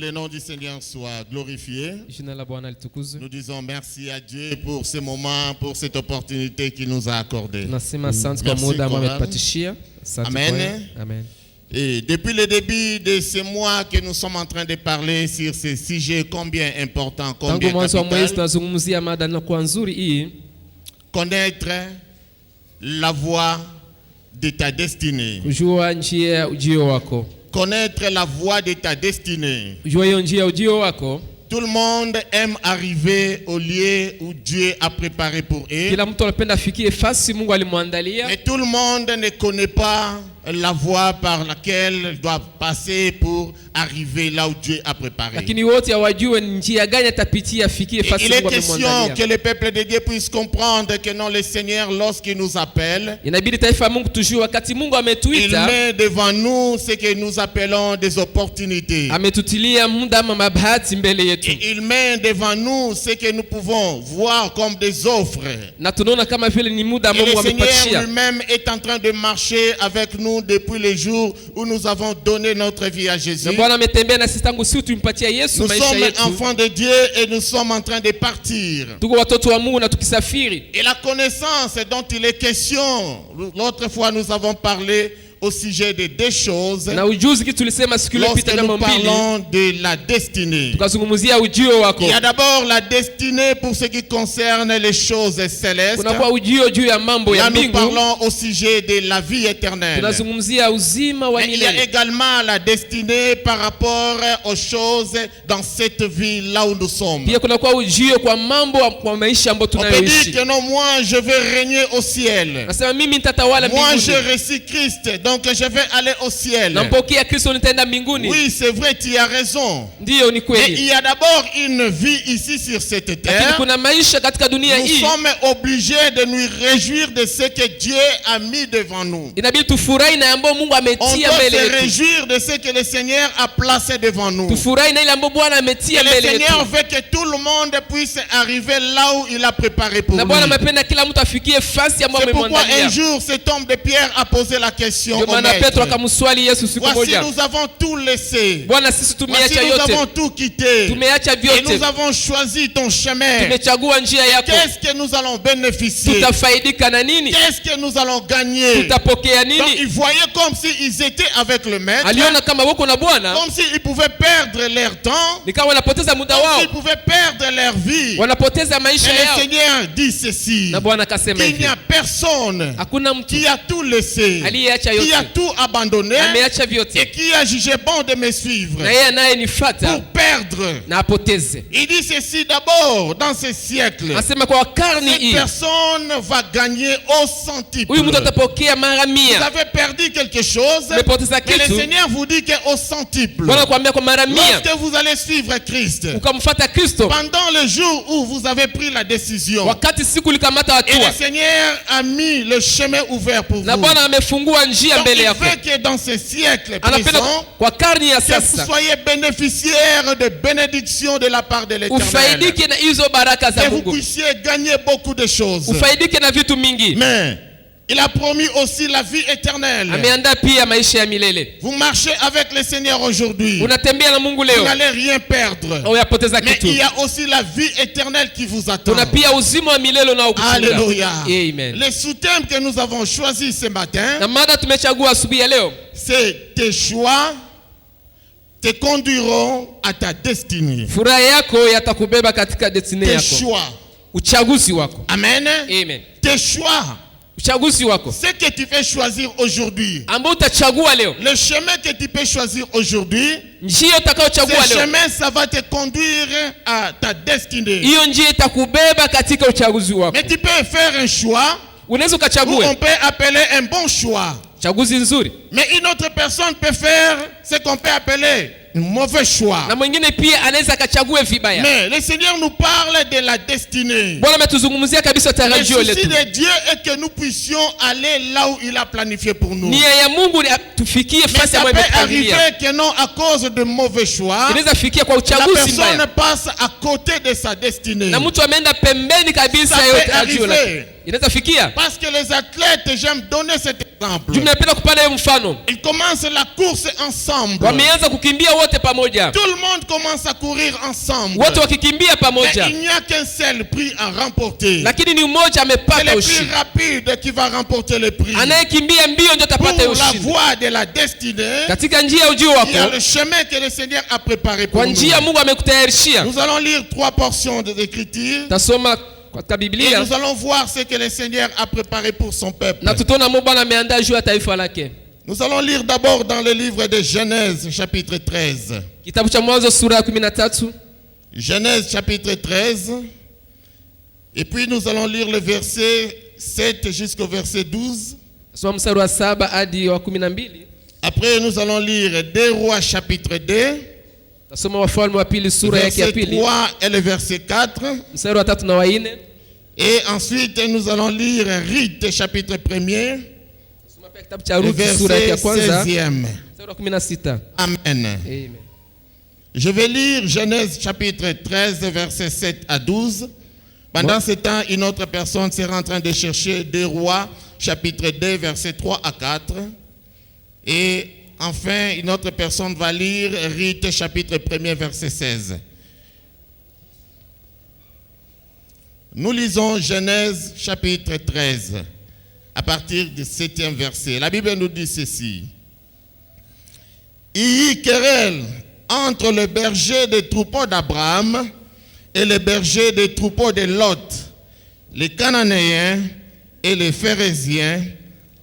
le nom du Seigneur soit glorifié. Nous disons merci à Dieu pour ce moment, pour cette opportunité qu'il nous a accordée. Amen. Amen. Et depuis le début de ce mois que nous sommes en train de parler sur ce sujet combien important, combien capital, connaître la voie de ta destinée. Connaître la voie de ta destinée. Tout le monde aime arriver au lieu où Dieu a préparé pour eux. Mais tout le monde ne connaît pas la voie par laquelle il doit passer pour arriver là où Dieu a préparé. Il est question que le peuple de Dieu puisse comprendre que non, le Seigneur, lorsqu'il nous appelle, il met devant nous ce que nous appelons des opportunités. Et il met devant nous ce que nous pouvons voir comme des offres. Et le Seigneur lui-même est en train de marcher avec nous depuis le jour où nous avons donné notre vie à Jésus. Nous sommes enfants de Dieu et nous sommes en train de partir. Et la connaissance dont il est question, l'autre fois nous avons parlé au sujet de deux choses. Lorsque nous parlons de la destinée, il y a d'abord la destinée pour ce qui concerne les choses célestes. Là nous parlons au sujet de la vie éternelle. Mais il y a également la destinée par rapport aux choses dans cette vie là où nous sommes. On peut dire que non, moi je vais régner au ciel. Moi j'ai reçu Christ, donc je vais aller au ciel. Oui, c'est vrai, tu as raison. Mais il y a d'abord une vie ici sur cette terre. Nous sommes obligés de nous réjouir de ce que Dieu a mis devant nous. On doit se réjouir de ce que le Seigneur a placé devant nous. Et le Seigneur veut que tout le monde puisse arriver là où il a préparé pour nous. C'est pourquoi un jour cet homme de Pierre a posé la question au Maître. Voici nous avons tout laissé. Voici nous avons tout quitté. Et nous avons choisi ton chemin. Qu'est-ce que nous allons bénéficier? Qu'est-ce que nous allons gagner? Donc ils voyaient comme s'ils étaient avec le Maître, comme s'ils pouvaient perdre leur temps, comme s'ils pouvaient perdre leur vie. Et le Seigneur dit ceci: qu'il n'y a personne qui a tout laissé, qui a tout abandonné et qui a jugé bon de me suivre pour perdre. Il dit ceci: d'abord dans ce siècle, cette personne va gagner au centuple. Vous avez perdu quelque chose, mais le Seigneur vous dit qu'au centuple, lorsque vous allez suivre Christ, pendant le jour où vous avez pris la décision, et le Seigneur a mis le chemin ouvert pour vous, donc il veut que dans ce siècle présent, que vous soyez bénéficiaires de bénédictions de la part de l'Éternel, que vous puissiez gagner beaucoup de choses. Mais il a promis aussi la vie éternelle. Vous marchez avec le Seigneur aujourd'hui, vous n'allez rien perdre. Mais il y a aussi la vie éternelle qui vous attend. Alléluia. Les sous-thèmes que nous avons choisis ce matin, c'est tes choix te conduiront à ta destinée. Tes choix. Amen. Tes choix. Ce que tu peux choisir aujourd'hui, le chemin que tu peux choisir aujourd'hui, ce chemin, ça va te conduire à ta destinée. Mais tu peux faire un choix où on peut appeler un bon choix. Mais une autre personne peut faire ce qu'on peut appeler un mauvais choix. Mais le Seigneur nous parle de la destinée. Le souci de Dieu est que nous puissions aller là où il a planifié pour nous. Mais ça peut arriver que non, à cause de mauvais choix, la personne passe à côté de sa destinée. Ça peut arriver Parce que les athlètes, j'aime donner cet exemple. Ils commencent la course ensemble. Tout le monde commence à courir ensemble. Mais il n'y a qu'un seul prix à remporter. C'est le plus rapide qui va remporter le prix. Pour la voie de la destinée, il y a le chemin que le Seigneur a préparé pour nous. Nous allons lire 3 portions de l'écriture. Et nous allons voir ce que le Seigneur a préparé pour son peuple. Nous allons lire d'abord dans le livre de Genèse, chapitre 13. Genèse, chapitre 13. Et puis nous allons lire le verset 7 jusqu'au verset 12. Après, nous allons lire 2 Rois, chapitre 2. Verset 3 et le verset 4. Et ensuite nous allons lire Rite chapitre 1er, le verset 16e. Amen. Je vais lire Genèse chapitre 13 verset 7 à 12. Pendant ce temps, une autre personne sera en train de chercher 2 Rois chapitre 2 verset 3 à 4. Et enfin, une autre personne va lire Rite chapitre 1er verset 16. Nous lisons Genèse chapitre 13 à partir du 7e verset. La Bible nous dit ceci. Il y eut querelle entre le berger des troupeaux d'Abraham et le berger des troupeaux de Lot. Les Cananéens et les Phérésiens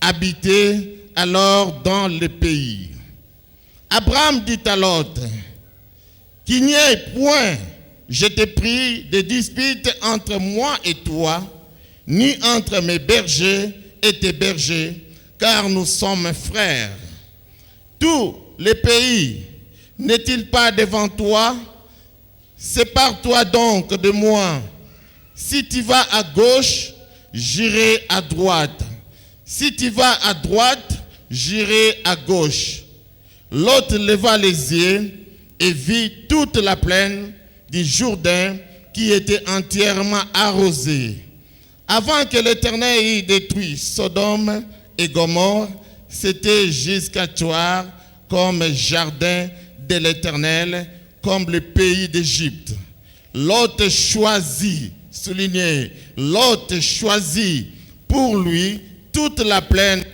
habitaient alors dans le pays. Abraham dit à Lot, qu'il n'y ait point, je te prie, de dispute entre moi et toi, ni entre mes bergers et tes bergers, car nous sommes frères. Tout le pays n'est-il pas devant toi? Sépare-toi donc de moi. Si tu vas à gauche, j'irai à droite. Si tu vas à droite, j'irai à gauche. Lot leva les yeux et vit toute la plaine du Jourdain qui était entièrement arrosée. Avant que l'Éternel ait détruit Sodome et Gomorrhe, c'était jusqu'à Tsoar comme jardin de l'Éternel, comme le pays d'Égypte. Lot choisit, souligné, Lot choisit pour lui toute la plaine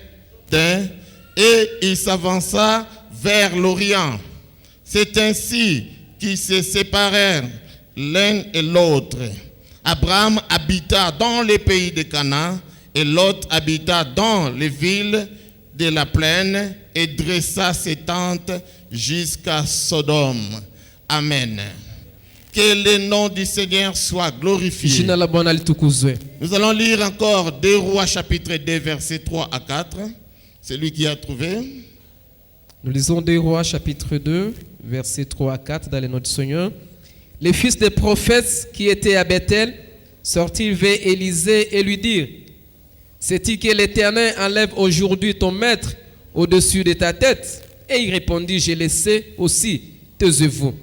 et il s'avança vers l'Orient. C'est ainsi qu'ils se séparèrent l'un et l'autre. Abraham habita dans les pays de Canaan et Lot habita dans les villes de la plaine et dressa ses tentes jusqu'à Sodome. Amen. Que le nom du Seigneur soit glorifié. Nous allons lire encore 2 Rois chapitre 2 versets 3 à 4. Celui qui a trouvé. Nous lisons 2 Rois chapitre 2 versets 3 à 4 dans les notes du Seigneur. Les fils des prophètes qui étaient à Bethel sortirent vers Élisée et lui dirent, c'est-il que l'Éternel enlève aujourd'hui ton maître au-dessus de ta tête? Et il répondit, je le sais aussi, taisez-vous.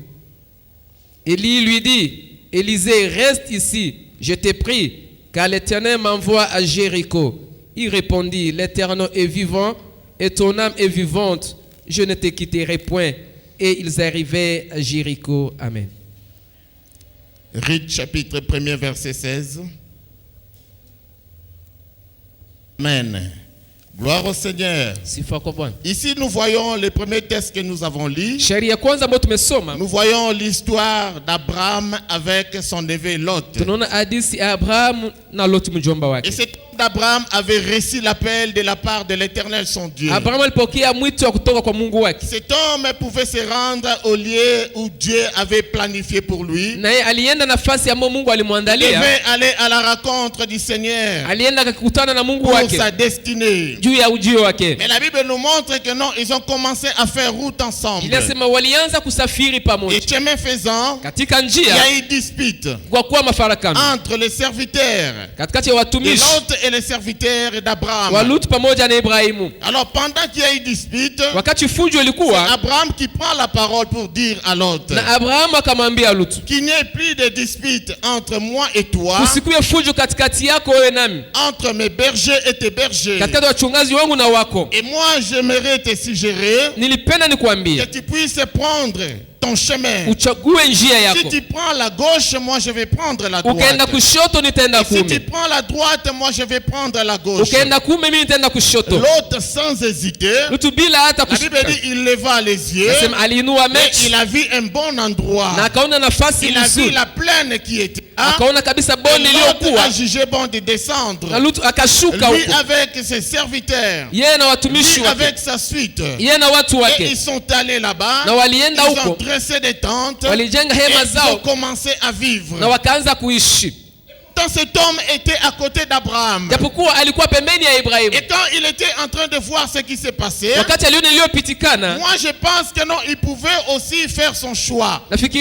Élie lui dit, Élisée, reste ici, je te prie, car l'Éternel m'envoie à Jéricho. Il répondit, l'Éternel est vivant et ton âme est vivante, je ne te quitterai point. Et ils arrivaient à Jéricho. Amen. Rite chapitre 1er verset 16. Amen. Gloire au Seigneur. Ici, nous voyons le premier texte que nous avons lu. Nous voyons l'histoire d'Abraham avec son neveu Lot. Et cet homme d'Abraham avait reçu l'appel de la part de l'Éternel son Dieu. Cet homme pouvait se rendre au lieu où Dieu avait planifié pour lui. Il devait aller à la rencontre du Seigneur pour sa destinée. Mais la Bible nous montre que non, ils ont commencé à faire route ensemble. Et chemin faisant, il y a eu dispute entre les serviteurs de Lot et les serviteurs d'Abraham. Alors pendant qu'il y a une dispute, c'est Abraham qui prend la parole pour dire à l'autre qu'il n'y ait plus de dispute entre moi et toi, entre mes bergers et tes bergers. Et moi j'aimerais te suggérer que tu puisses prendre ton chemin. Si tu prends la gauche, moi je vais prendre la droite. Et si tu prends la droite, moi je vais prendre la gauche. L'autre sans hésiter, la Bible dit il leva les yeux et il a vu un bon endroit. Il a vu la plaine qui était là. Et l'autre a jugé bon de descendre. Lui avec ses serviteurs, lui avec sa suite. Et ils sont allés là-bas. Ils ont dressé des tentes et ils ont commencé à vivre. Quand cet homme était à côté d'Abraham, et quand il était en train de voir ce qui s'est passé, moi je pense que non, il pouvait aussi faire son choix. C'était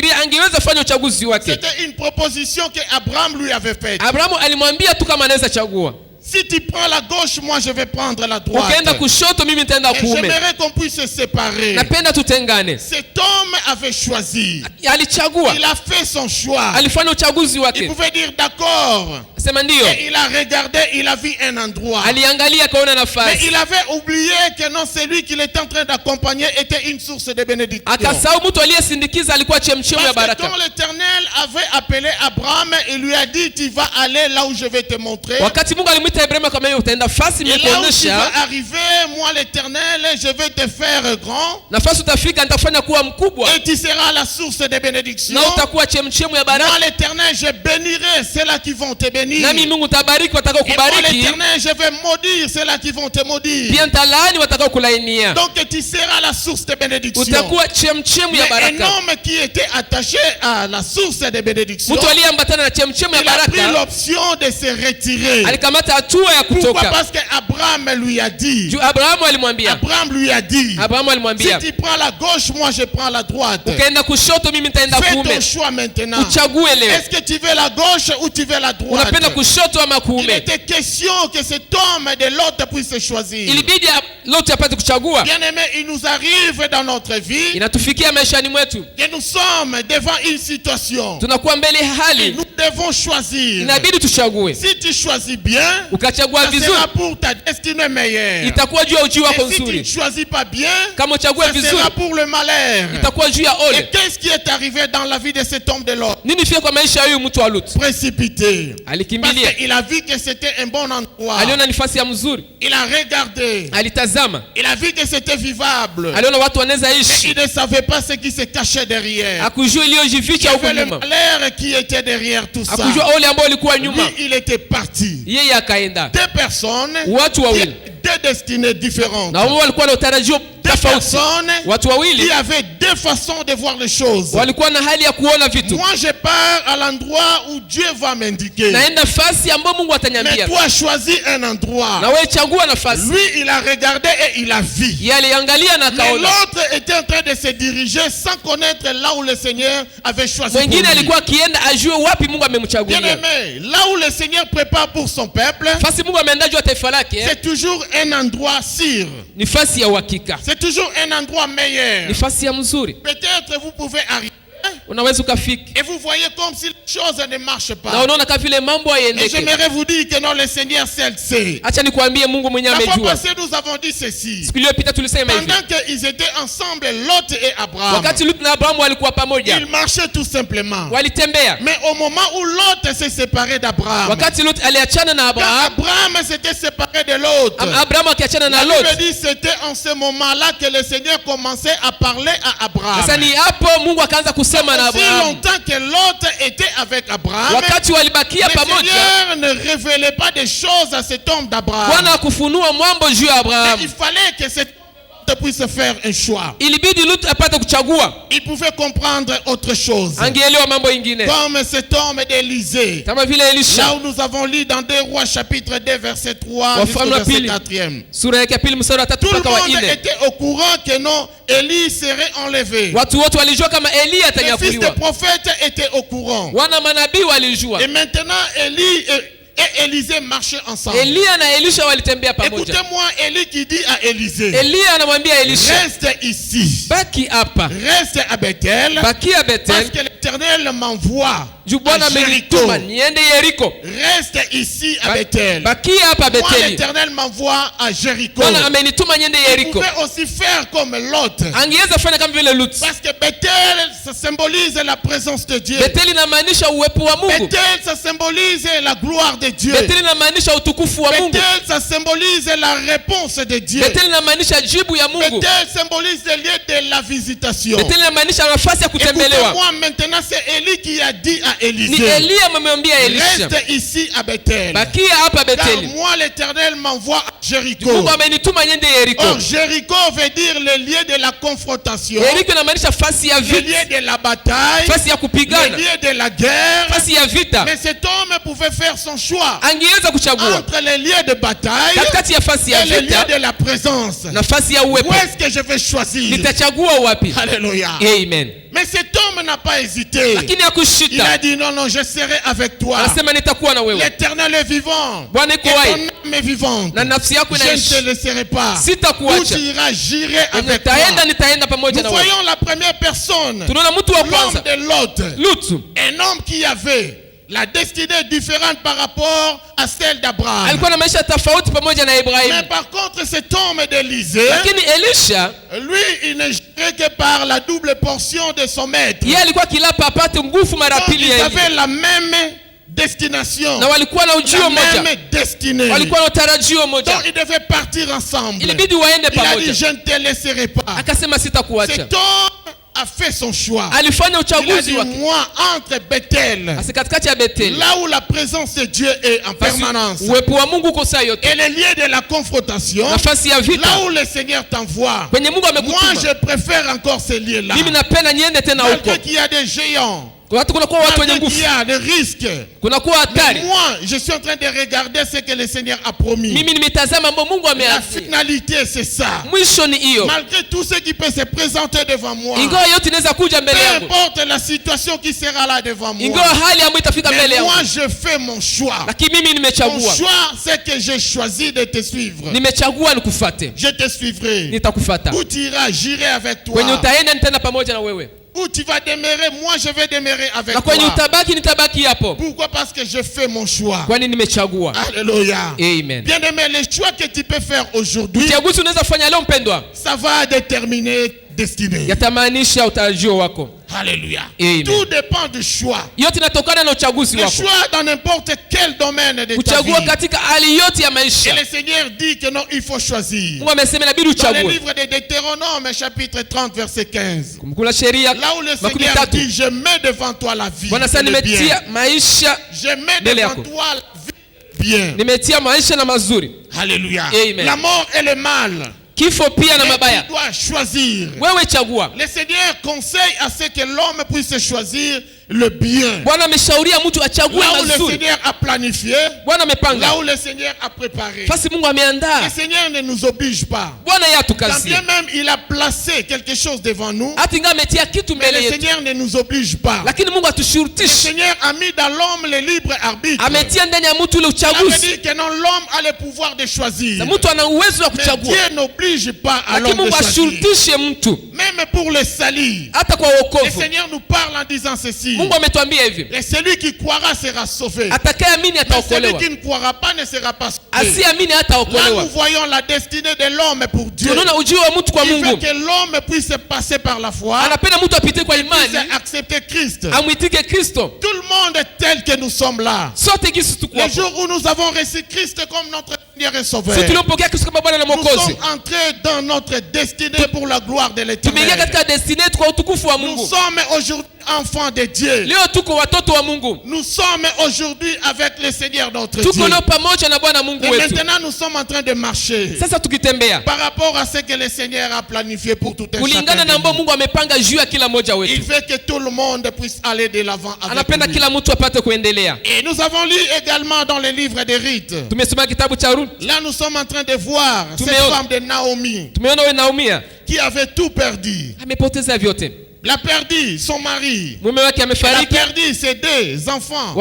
une proposition qu'Abraham lui avait faite. Si tu prends la gauche, moi je vais prendre la droite. Et j'aimerais qu'on puisse se séparer. Cet homme avait choisi. Il a fait son choix. Il pouvait dire d'accord. Et il a regardé, il a vu un endroit. Mais il avait oublié que non, celui qu'il était en train d'accompagner était une source de bénédiction. Parce que quand l'Éternel avait appelé Abraham, il lui a dit tu vas aller là où je vais te montrer. Et là où tu vas arriver, moi l'Éternel, je vais te faire grand. Et tu seras la source de bénédiction. Moi l'Éternel, je bénirai ceux-là qui vont te bénir. Et moi l'Éternel, je vais maudire ceux-là qui vont te maudire. Donc tu seras la source de bénédiction. Mais un homme qui était attaché à la source de bénédiction, il a pris l'option de se retirer. Pourquoi? Parce qu'Abraham lui a dit. Abraham lui a dit, si tu prends la gauche, moi je prends la droite. Fais ton choix maintenant. Est-ce que tu veux la gauche ou tu veux la droite? Il était question que cet homme de l'autre puisse choisir. Bien aimé, il nous arrive dans notre vie que nous sommes devant une situation. Nous devons choisir. Si tu choisis bien, ça sera pour ta destinée meilleure. Et si tu ne choisis pas bien, ça sera pour le malheur. Et qu'est-ce qui est arrivé dans la vie de cet homme de l'autre? Précipité. Parce qu'il a vu que c'était un bon endroit. Il a regardé. Il a vu que c'était vivable. Et il ne savait pas ce qui se cachait derrière. Il y avait le malheur qui était derrière tout ça. Lui, il était parti. Deux personnes, deux destinées différentes. Deux personnes qui avaient deux façons de voir les choses. Moi je pars à l'endroit où Dieu va m'indiquer. Mais toi choisis un endroit. Lui il a regardé et il a vu. Mais l'autre était en train de se diriger sans connaître là où le Seigneur avait choisi pour lui. Bien aimé, là où le Seigneur prépare pour son peuple, c'est toujours un endroit sûr. C'est toujours un endroit meilleur. Peut-être vous pouvez arriver et vous voyez comme si les choses ne marchent pas. Et j'aimerais vous dire que non, le Seigneur seul sait. La fois passée, nous avons dit ceci. Pendant qu'ils étaient ensemble, Lot et Abraham, ils marchaient tout simplement. Mais au moment où Lot s'est séparé d'Abraham, quand Abraham s'était séparé de Lot, la Bible dit c'était en ce moment-là que le Seigneur commençait à parler à Abraham. Aussi longtemps que l'autre était avec Abraham, le Seigneur ne révélait pas des choses à cet homme d'Abraham. Il fallait que cet homme puisse faire un choix. Il pouvait comprendre autre chose. Comme cet homme d'Élysée. Là où nous avons lu dans 2 Rois chapitre 2 verset 3 jusqu'au verset 4e. Tout le monde était au courant que non, Élie serait enlevé. Les fils des prophètes étaient au courant. Et maintenant Élie et Élisée marchaient ensemble. Écoutez-moi Élie qui dit à Élisée, reste ici, reste à Bethel, parce que l'Éternel m'envoie à Jéricho. Reste ici à Bethel. Moi, l'Éternel m'envoie à Jéricho. Il pouvait aussi faire comme Lot. Parce que Bethel, ça symbolise la présence de Dieu. Bethel, ça symbolise la gloire de Dieu. Bethel, ça symbolise la réponse de Dieu. Bethel symbolise le lieu de la visitation. Écoutez-moi maintenant, c'est Élie qui a dit à Élisée, reste ici à Bethel. Car moi l'Éternel m'envoie à Jéricho. Or Jéricho veut dire le lieu de la confrontation, le lieu de la bataille, le lieu de la guerre. Mais cet homme pouvait faire son choix entre les lieux de bataille et les lieux de la présence. Où est-ce que je vais choisir? Alléluia. Amen. Mais cet homme n'a pas hésité. Il a dit non, non, je serai avec toi. L'Éternel est vivant. Et ton âme est vivante. Je ne te laisserai pas. Où tu iras, j'irai avec toi. Nous voyons la première personne, l'homme de Lot. Un homme qui avait la destinée différente par rapport à celle d'Abraham. Mais par contre, cet homme d'Élisée, lui, il ne gérait que par la double portion de son maître. Donc, ils avaient la même destination, la même destinée. Donc ils devaient partir ensemble. Il a dit, je ne te laisserai pas. Cet homme a fait son choix. Il a dit, moi, entre Bethel, là où la présence de Dieu est en permanence, et le lieu de la confrontation, là où le Seigneur t'envoie, moi je préfère encore ces lieux-là. Malgré qu'il y a des géants, malgré qu'il y a des risques, mais moi je suis en train de regarder ce que le Seigneur a promis. La finalité c'est ça. Malgré tout ce qui peut se présenter devant moi, peu importe la situation qui sera là devant moi, mais moi je fais mon choix. Mon choix c'est que j'ai choisi de te suivre. Je te suivrai. Où tu iras, j'irai avec toi. Où tu vas demeurer, moi je vais demeurer avec toi. Pourquoi? Parce que je fais mon choix. Alléluia. Amen. Bien aimé, le choix que tu peux faire aujourd'hui, ça va déterminer destinée. Alléluia. Amen. Tout dépend du choix. Le choix dans n'importe quel domaine de ta vie. Et le Seigneur dit que non, il faut choisir. Dans le livre de Deutéronome, chapitre 30, verset 15. Là où le Seigneur dit, je mets devant toi la vie et le bien. Je mets devant toi la vie bien. Alléluia. Amen. La mort et le mal. Tu dois choisir. Le Seigneur conseille à ce que l'homme puisse choisir le bien. Là où le Seigneur a planifié, là où le Seigneur a préparé. Le Seigneur ne nous oblige pas. Quand bien même il a placé quelque chose devant nous, mais le Seigneur ne nous oblige pas. Le Seigneur a mis dans l'homme le libre arbitre. Ça veut dire que non, l'homme a le pouvoir de choisir. Mais Dieu n'oblige pas à l'homme de choisir. Même pour le salut, le Seigneur nous parle en disant ceci. Et celui qui croira sera sauvé. Mais celui qui ne croira pas ne sera pas sauvé. Là nous voyons la destinée de l'homme pour Dieu. Il veut que l'homme puisse passer par la foi, puisse accepter Christ. Tout le monde est tel que nous sommes là. Le jour où nous avons reçu Christ comme notre Seigneur et Sauveur, nous sommes entrés dans notre destinée pour la gloire de l'Éternel. Nous sommes aujourd'hui enfants de Dieu. Nous sommes aujourd'hui avec le Seigneur notre Dieu. Et maintenant nous sommes en train de marcher par rapport à ce que le Seigneur a planifié pour tout un chacun de nous. Il veut que tout le monde puisse aller de l'avant avec lui. Et nous avons lu également dans le livre des rites. Là nous sommes en train de voir cette femme de Naomi qui avait tout perdu. Elle a perdu son mari. Elle a perdu ses deux enfants.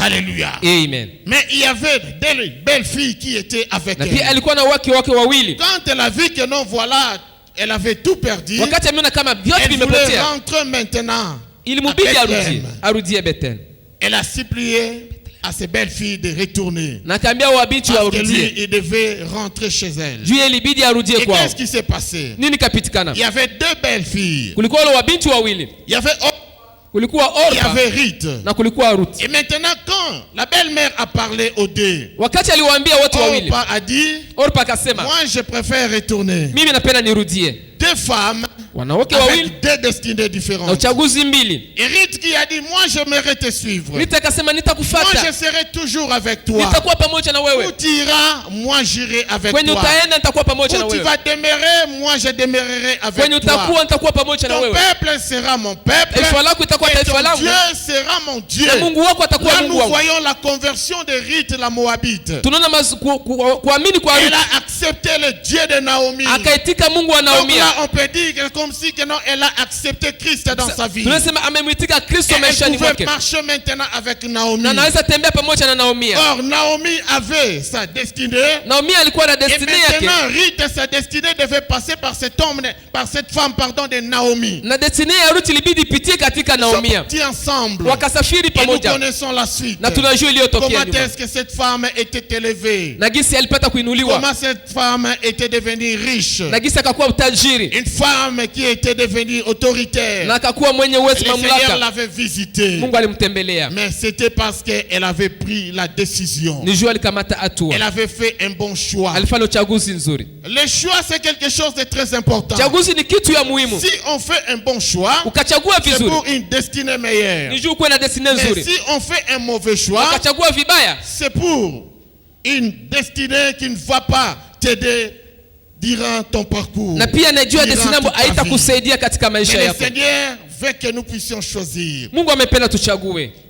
Alléluia. Amen. Mais il y avait des belles filles qui étaient avec elle. Quand elle a vu que non, voilà, elle avait tout perdu, elle voulait rentrer maintenant à Bethléem. Elle a supplié à ses belles filles de retourner. Parce que lui, il devait rentrer chez elle. Et qu'est-ce qui s'est passé? Il y avait deux belles filles. Il y avait il y avait Rite. Et maintenant, quand la belle-mère a parlé aux deux, Orpa a dit, moi je préfère retourner. Deux femmes avec deux destinées différentes. Et Rite qui a dit, moi j'aimerais te suivre. Moi je serai toujours avec toi. Où tu iras, moi j'irai avec toi. Où tu vas demeurer, moi je demeurerai avec toi. Ton peuple sera mon peuple. Et ton Dieu sera mon Dieu. Là nous voyons la conversion de Rite la Moabite. Elle a accepté le Dieu de Naomi. Donc là on peut dire que comme si que non, elle a accepté Christ dans sa vie. Et elle pouvait marcher maintenant avec Naomi. Or Naomi avait sa destinée. Et maintenant Rite, sa destinée devait passer par cet homme, par cette femme de Naomi. Ils sont partis ensemble. Et nous connaissons la suite. Comment est-ce que cette femme était élevée? Comment cette femme était devenue riche? Une femme qui était devenue autoritaire. Le Seigneur l'avait visitée. Mais c'était parce qu'elle avait pris la décision. Elle avait fait un bon choix. Le choix, c'est quelque chose de très important. Si on fait un bon choix, c'est pour une destinée meilleure. Mais si on fait un mauvais choix, c'est pour une destinée qui ne va pas t'aider durant ton parcours. Mais le Seigneur veut que nous puissions choisir.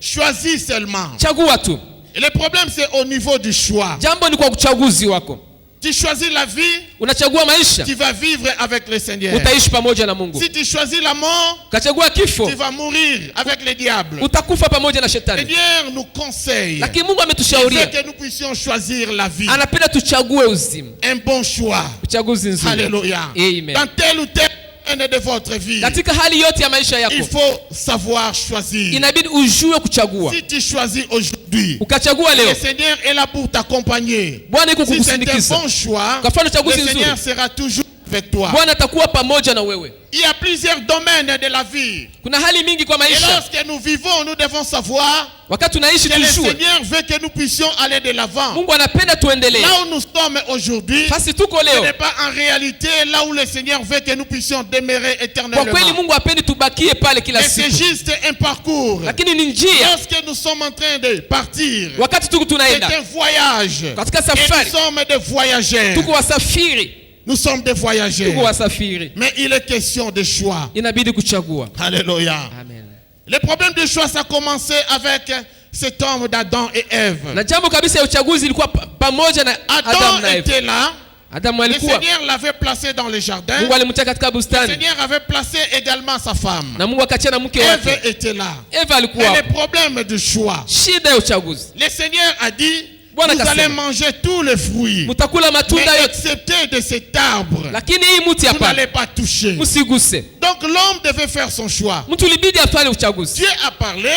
Choisis seulement. Et le problème, c'est au niveau du choix. Tu choisis la vie, tu vas vivre avec le Seigneur. Si tu choisis la mort, tu vas mourir avec le diable. Le Seigneur nous conseille. Il veut que nous puissions choisir la vie. Un bon choix. Alléluia. Dans tel ou tel de votre vie, il faut savoir choisir. Si tu choisis aujourd'hui, le Seigneur est là pour t'accompagner. Si c'est un bon choix, le Seigneur sera toujours avec toi. Il y a plusieurs domaines de la vie. Et lorsque nous vivons, nous devons savoir que le Seigneur veut que nous puissions aller de l'avant. Là où nous sommes aujourd'hui, ce n'est pas en réalité là où le Seigneur veut que nous puissions demeurer éternellement. Mais c'est juste un parcours. Lorsque nous sommes en train de partir, c'est un voyage. Et nous sommes des voyageurs. Nous sommes des voyageurs. Mais il est question de choix. Alléluia. Amen. Le problème du choix, ça a commencé avec cet homme d'Adam et Ève. Adam était là. Le Seigneur l'avait placé dans le jardin. Le Seigneur avait placé également sa femme. Ève était là. Et le problème du choix, le Seigneur a dit: vous allez manger tous les fruits, mais excepté de cet arbre, vous n'allez pas toucher. Donc l'homme devait faire son choix. Dieu a parlé,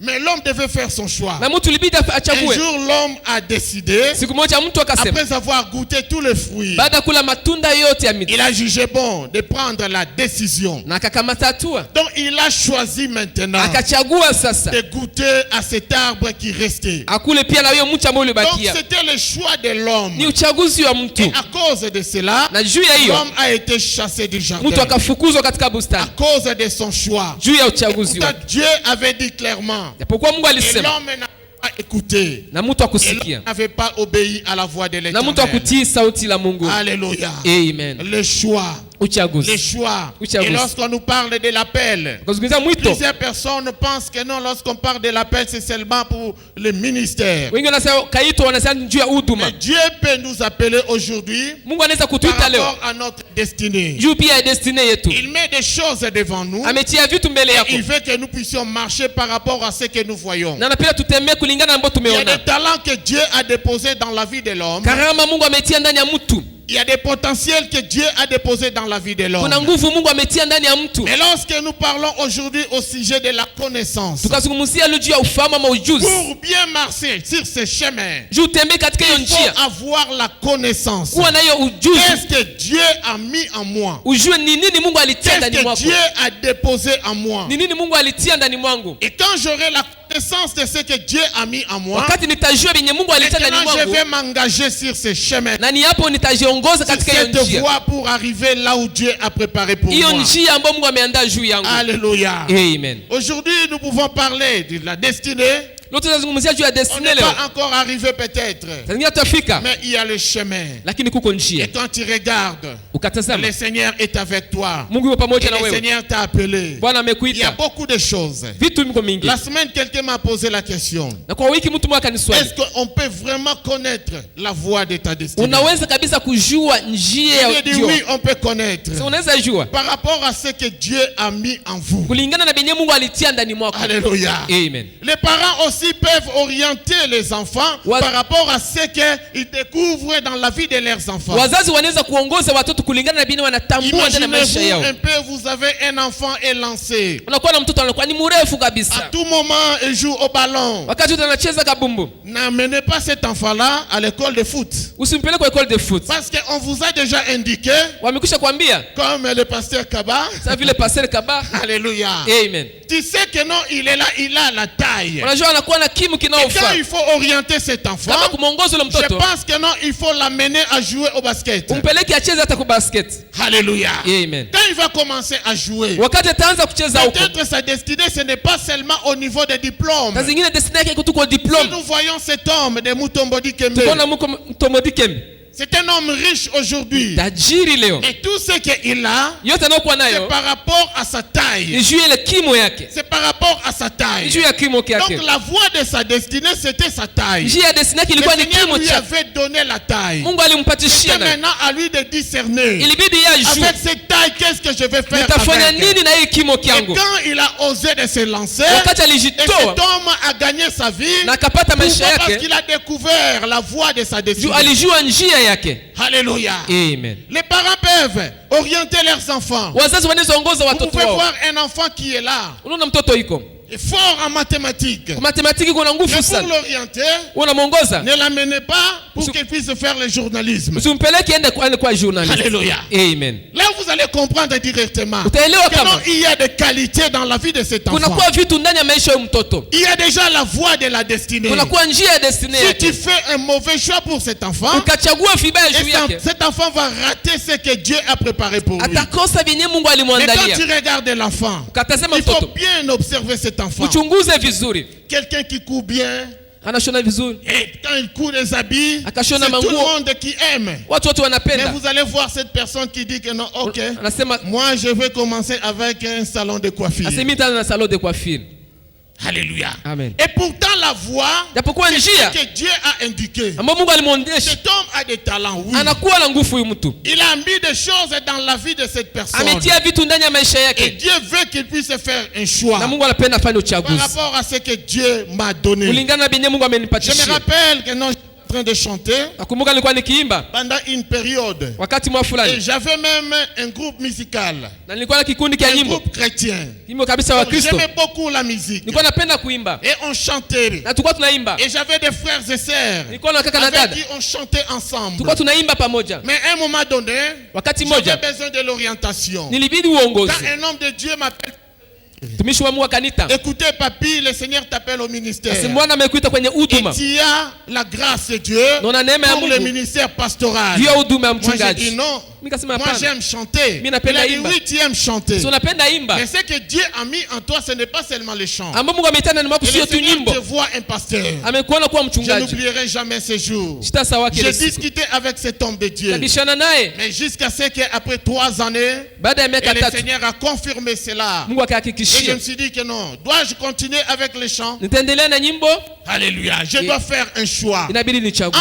mais l'homme devait faire son choix. Un jour, l'homme a décidé, après avoir goûté tous les fruits, il a jugé bon de prendre la décision. Donc il a choisi maintenant de goûter à cet arbre qui restait. Donc c'était le choix de l'homme. Et à cause de cela, l'homme a été chassé du jardin. À cause de son choix. Dieu avait dit clairement. Et l'homme n'a pas écouté. Et l'homme n'avait pas obéi à la voix de l'Éternel. Alléluia. Amen. Le choix. les choix. Et lorsqu'on nous parle de l'appel, plusieurs personnes pensent que non, lorsqu'on parle de l'appel, c'est seulement pour le ministère. Mais Dieu peut nous appeler aujourd'hui par rapport à notre destinée. Il met des choses devant nous et il veut que nous puissions marcher par rapport à ce que nous voyons. Il y a des talents que Dieu a déposés dans la vie de l'homme. Il y a des potentiels que Dieu a déposés dans la vie de l'homme. Mais lorsque nous parlons aujourd'hui au sujet de la connaissance, pour bien marcher sur ce chemin, il faut avoir la connaissance. Qu'est-ce que Dieu a mis en moi? Qu'est-ce que Dieu a déposé en moi? Et quand j'aurai la connaissance de ce que Dieu a mis en moi, maintenant je vais m'engager sur ce chemin, sur cette voie pour arriver là où Dieu a préparé pour moi. Alléluia. Amen. Aujourd'hui, nous pouvons parler de la destinée. On n'est pas encore arrivé peut-être, mais il y a le chemin. Et quand tu regardes, le Seigneur est avec toi. Et le Seigneur t'a appelé. Il y a beaucoup de choses. La semaine, quelqu'un m'a posé la question: est-ce qu'on peut vraiment connaître la voie de ta destinée? J'ai dit oui, on peut connaître par rapport à ce que Dieu a mis en vous. Alléluia. Amen. Les parents aussi peuvent orienter les enfants par rapport à ce qu'ils découvrent dans la vie de leurs enfants. Imaginez-vous un peu, vous avez un enfant élancé. À tout moment, il joue au ballon. N'amenez pas cet enfant-là à l'école de foot. Parce qu'on vous a déjà indiqué, comme le pasteur Kaba. Alléluia. Amen. Tu sais que non, il est là, il a la taille. Et quand il faut orienter cet enfant, je pense que non, il faut l'amener à jouer au basket. Alléluia. Amen. Quand il va commencer à jouer, peut-être sa destinée, ce n'est pas seulement au niveau des diplômes. Si nous voyons cet homme de Mutombodi Kembe, c'est un homme riche aujourd'hui. Et tout ce qu'il a, c'est par rapport à sa taille. C'est par rapport à sa taille. Donc la voie de sa destinée, c'était sa taille. Le Seigneur lui avait donné la taille. C'était maintenant à lui de discerner. Avec cette taille, qu'est-ce que je vais faire avec? Et quand il a osé de se lancer, et cet homme a gagné sa vie, parce qu'il a découvert la voie de sa destinée. Alléluia. Amen. Les parents peuvent orienter leurs enfants. Vous pouvez voir un enfant qui est là, fort en mathématiques. Mais pour l'orienter, ne l'amenez pas pour qu'il puisse faire le journalisme. Alléluia. Amen. Là, vous allez comprendre directement qu'il y a des qualités dans la vie de cet enfant. Il y a déjà la voie de la destinée. Si tu fais un mauvais choix pour cet enfant, cet enfant va rater ce que Dieu a préparé pour lui. Mais quand tu regardes l'enfant, il faut bien observer cet enfant. Quelqu'un qui court bien, et quand il court les habits, c'est tout le monde qui aime. Mais vous allez voir cette personne qui dit que non, ok, moi je vais commencer avec un salon de coiffure. Alléluia. Amen. Et pourtant la voie, c'est ce que Dieu a indiqué. Cet homme a des talents, oui. Il a mis des choses dans la vie de cette personne. Et Dieu veut qu'il puisse faire un choix par rapport à ce que Dieu m'a donné. Je me rappelle que non, en train de chanter pendant une période, et j'avais même un groupe musical, un groupe chrétien. J'aimais beaucoup la musique et on chantait, et j'avais des frères et sœurs avec qui on chantait ensemble. Mais à un moment donné, j'avais besoin de l'orientation. Quand un homme de Dieu m'appelle Écoutez, papy, le Seigneur t'appelle au ministère. Et tu as la grâce de Dieu pour le ministère pastoral. Moi j'ai dit non. Moi j'aime chanter. Il a dit oui, tu aimes chanter. Mais ce que Dieu a mis en toi, ce n'est pas seulement les chants. Et le Seigneur te voit un pasteur. Je n'oublierai jamais ce jour. J'ai discuté avec cet homme de Dieu. Mais jusqu'à ce qu'après 3 années, et le Seigneur a confirmé cela. Et je me suis dit que non, dois-je continuer avec les chants? Alléluia. Je dois faire un choix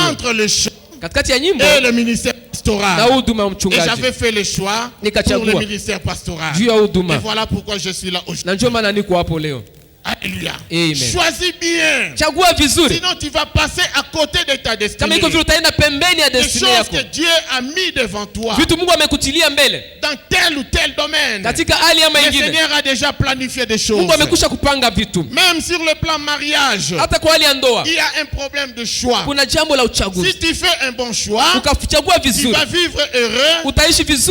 entre le chant et le ministère pastoral. Et j'avais fait le choix pour le ministère pastoral. Et voilà pourquoi je suis là aujourd'hui. Alléluia. Choisis bien. Sinon tu vas passer à côté de ta destinée. Des choses que Dieu a mis devant toi. Dans tel ou tel domaine. Le Seigneur a déjà planifié des choses. Même sur le plan mariage. Il y a un problème de choix. Si tu fais un bon choix, tu vas vivre heureux.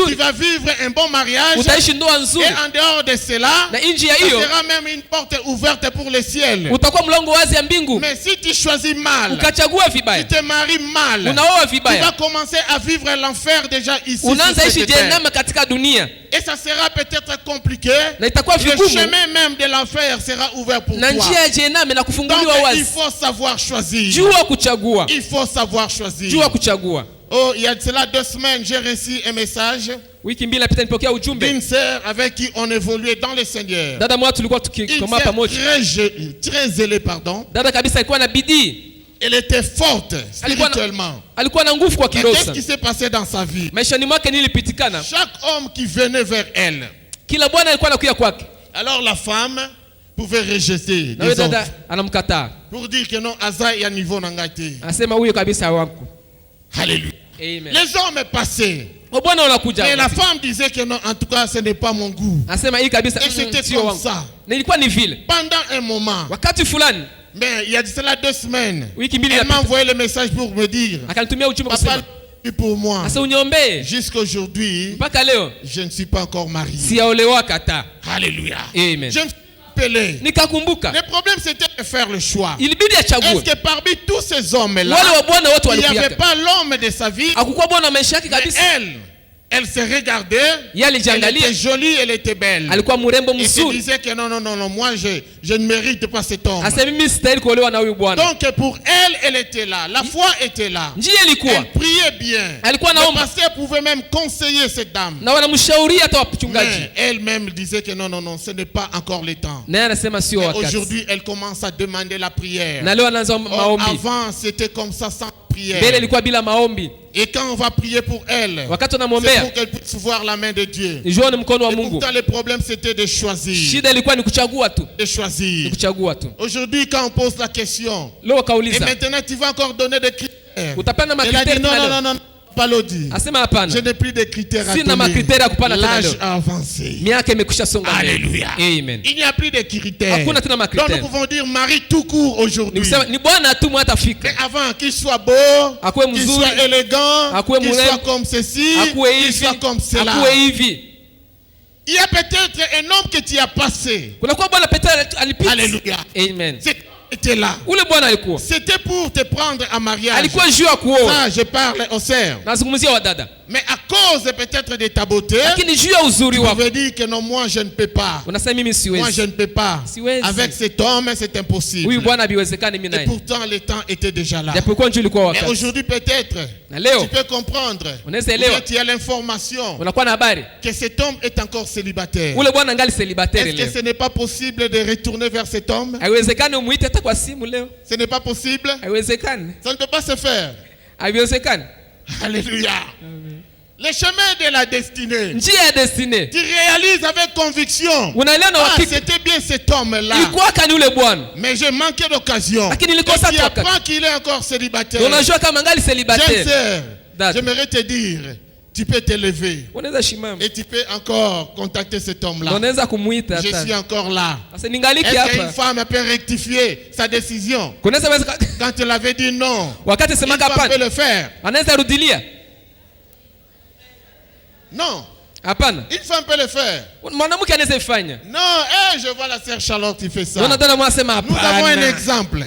Tu vas vivre un bon mariage. Et en dehors de cela, il y aura même une porte ouverte pour le ciel. Mais si tu choisis mal, tu te maries mal, tu vas commencer à vivre l'enfer déjà ici sur cette terre. Et ça sera peut-être compliqué. Le chemin même de l'enfer sera ouvert pour toi. Donc il faut savoir choisir. Il faut savoir choisir. Oh, il y a cela 2 semaines, j'ai reçu un message d'une sœur avec qui on évoluait dans le Seigneur. Très zélée, pardon. Elle était forte spirituellement. Qu'est-ce qui s'est passé dans sa vie? Chaque homme qui venait vers elle, alors la femme pouvait rejeter des hommes pour dire que non, Aza est à niveau nangati. Alléluia. Amen. Les hommes passaient. Mais la femme disait que non, en tout cas, ce n'est pas mon goût. Et c'était comme ça. Pendant un moment. Mais il y a cela 2 semaines. Elle m'a envoyé le message pour me dire, papa, pour moi. Jusqu'aujourd'hui, je ne suis pas encore marié. Alléluia. Amen. Le problème c'était de faire le choix. Est-ce que parmi tous ces hommes-là, il n'y avait pas l'homme de sa vie? Mais elle se regardait, elle était jolie, elle était belle. Et se disait que non, moi je ne mérite pas cet homme. Donc pour elle, elle était là. La foi était là. Elle priait bien. Le pasteur pouvait même conseiller cette dame. Mais elle-même disait que non, ce n'est pas encore le temps. Aujourd'hui, elle commence à demander la prière. Avant, c'était comme ça sans prière. Et quand on va prier pour elle, c'est pour qu'elle puisse voir la main de Dieu. Et pourtant le problème c'était de choisir. De choisir. Aujourd'hui quand on pose la question, et maintenant tu vas encore donner des critères. Elle a dit non. Je n'ai plus de critères à donner. L'âge a avancé. Alléluia. Amen. Il n'y a plus de critères. Donc nous pouvons dire Marie tout court aujourd'hui. Mais avant qu'il soit beau, qu'il soit élégant, qu'il soit comme ceci, qu'il soit comme cela. Il y a peut-être un homme que tu as passé. Alléluia. Amen. Était là. C'était pour te prendre en mariage. Ça, je parle aux sœurs. Mais à cause peut-être de ta beauté, tu pouvais dire que non, moi je ne peux pas. Moi je ne peux pas. Avec cet homme, c'est impossible. Et pourtant, le temps était déjà là. Mais aujourd'hui, peut-être, tu peux comprendre. Tu as l'information que cet homme est encore célibataire. Est-ce que ce n'est pas possible de retourner vers cet homme? Ce n'est pas possible. Ça ne peut pas se faire. Alléluia. Le chemin de la destinée. Tu réalises avec conviction. C'était bien cet homme-là. Mais j'ai manqué d'occasion. Et tu apprends qu'il est encore célibataire. Jeune sœur, j'aimerais te dire, tu peux te lever. Et tu peux encore contacter cet homme-là. Je suis encore là. Est-ce qu'une femme peut rectifier sa décision? Quand elle avait dit non, une femme peut le faire. Non. Une femme peut le faire. Non, je vois la sœur Charlotte qui fait ça. Nous avons un exemple.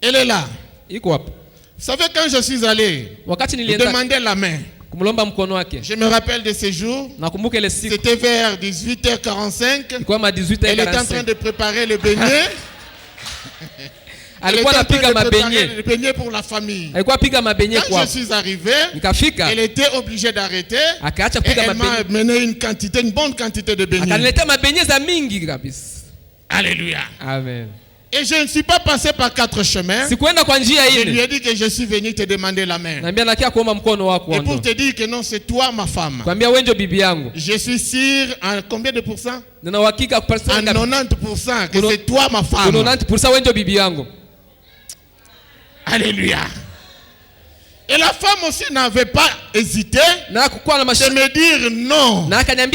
Elle est là. Vous savez, quand je suis allé demander la main, je me rappelle de ces jours. C'était vers 18h45. Elle était en train de préparer le beignet. Elle était en train de préparer le beignet pour la famille. Quand je suis arrivé, elle était obligée d'arrêter. Et elle m'a mené une bonne quantité de beignets. Alléluia. Amen. Et je ne suis pas passé par 4 chemins. Je lui ai dit que je suis venu te demander la main. Et pour te dire que non, c'est toi ma femme. Je suis sûr à combien de pourcents? À 90% que c'est toi ma femme. Alléluia. Et la femme aussi n'avait pas hésité de me dire non. Quand elle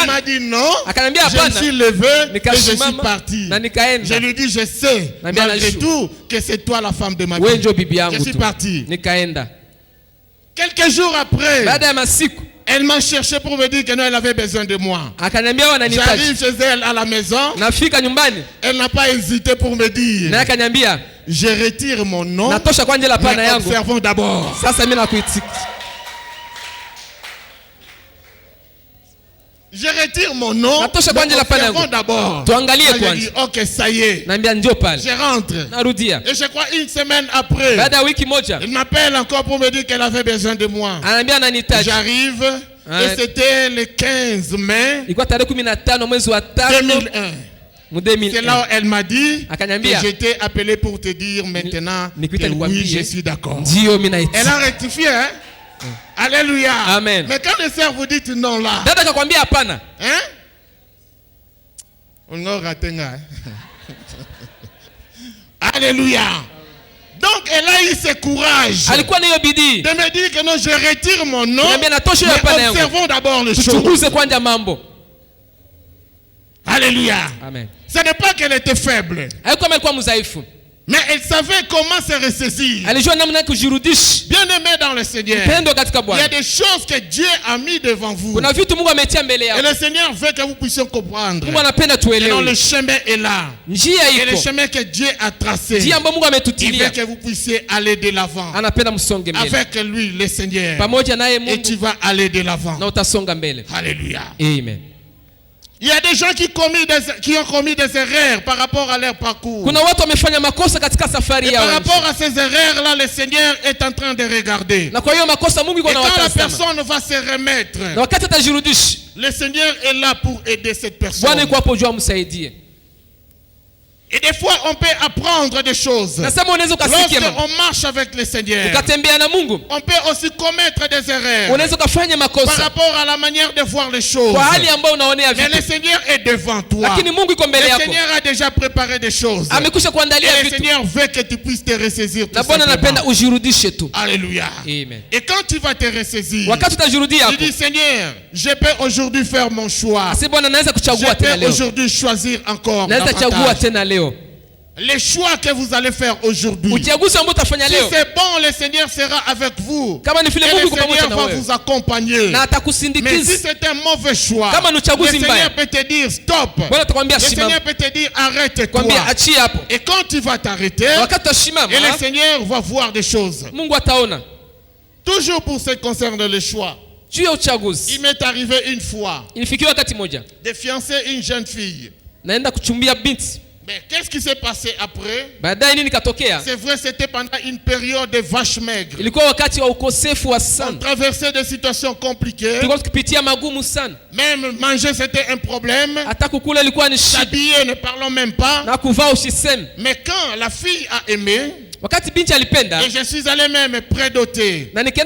m'a dit non, je me suis levé et je suis parti. Je lui dis, je sais malgré tout que c'est toi la femme de ma vie. Je suis parti. Quelques jours après, elle m'a cherché pour me dire que non, elle avait besoin de moi. J'arrive chez elle à la maison. Elle n'a pas hésité pour me dire, je retire mon nom, mais observons d'abord. Je retire mon nom, mais observons d'abord. J'ai dit, ok, ça y est. Je rentre. Et je crois une semaine après, elle m'appelle encore pour me dire qu'elle avait besoin de moi. J'arrive, et c'était le 15 mai 2001. C'est là où elle m'a dit que j'étais appelé pour te dire maintenant que oui, je suis d'accord. Elle a rectifié, hein? Alléluia. Amen. Mais quand les sœurs vous dites non là, hein? On a raté, hein? Alléluia. Donc elle a eu ce courage de me dire que non, je retire mon nom, mais observons d'abord les choses. Alléluia. Amen. Ce n'est pas qu'elle était faible, mais elle savait comment se ressaisir. Bien aimé dans le Seigneur, il y a des choses que Dieu a mis devant vous. Et le Seigneur veut que vous puissiez comprendre que le chemin est là. Et le chemin que Dieu a tracé, il veut que vous puissiez aller de l'avant. Avec lui, le Seigneur. Et tu vas aller de l'avant. Alléluia. Amen. Il y a des gens qui ont commis des erreurs par rapport à leur parcours. Et par rapport à ces erreurs-là, le Seigneur est en train de regarder. Et quand la personne va se remettre, le Seigneur est là pour aider cette personne. Et des fois, on peut apprendre des choses. Lorsqu'on marche avec le Seigneur, on peut aussi commettre des erreurs par rapport à la manière de voir les choses. Mais le Seigneur est devant toi. Le Seigneur a déjà préparé des choses. Et le Seigneur veut que tu puisses te ressaisir tout simplement. Alléluia. Et quand tu vas te ressaisir, tu dis, Seigneur, je peux aujourd'hui faire mon choix. Je peux aujourd'hui choisir encore davantage. Les choix que vous allez faire aujourd'hui, si c'est bon, le Seigneur sera avec vous. Et le Seigneur va vous accompagner. Mais si c'est un mauvais choix, le Seigneur peut te dire stop. Le Seigneur peut te dire arrête-toi. Et quand tu vas t'arrêter, et le Seigneur va voir des choses. Toujours pour ce qui concerne le choix. Il m'est arrivé une fois de fiancer une jeune fille. Mais qu'est-ce qui s'est passé après? C'est vrai, c'était pendant une période de vaches maigres. On traversait des situations compliquées. Même manger, c'était un problème. S'habiller, ne parlons même pas. Mais quand la fille a aimé, et je suis allé même prédoter. Après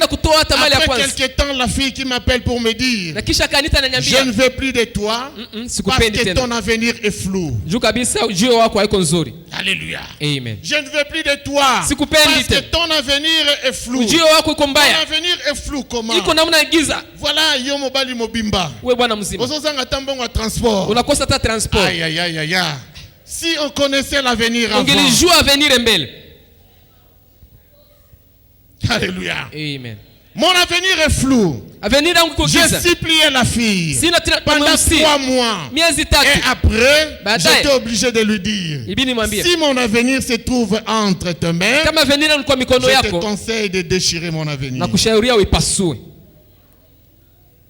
quelques temps, la fille qui m'appelle pour me dire, je ne veux plus de toi parce que ton avenir est flou. Alléluia. Amen. Je ne veux plus de toi parce que ton avenir est flou. Ton avenir est flou comment? Voilà, Yomobali Mobimba. Transport. Aïe, aïe, aïe, aïe. Si on connaissait l'avenir avant. Alléluia. Amen. Mon avenir est flou. J'ai supplié la fille pendant 3 mois. Et après, j'étais obligé de lui dire, si mon avenir se trouve entre tes mains, je te conseille de déchirer mon avenir.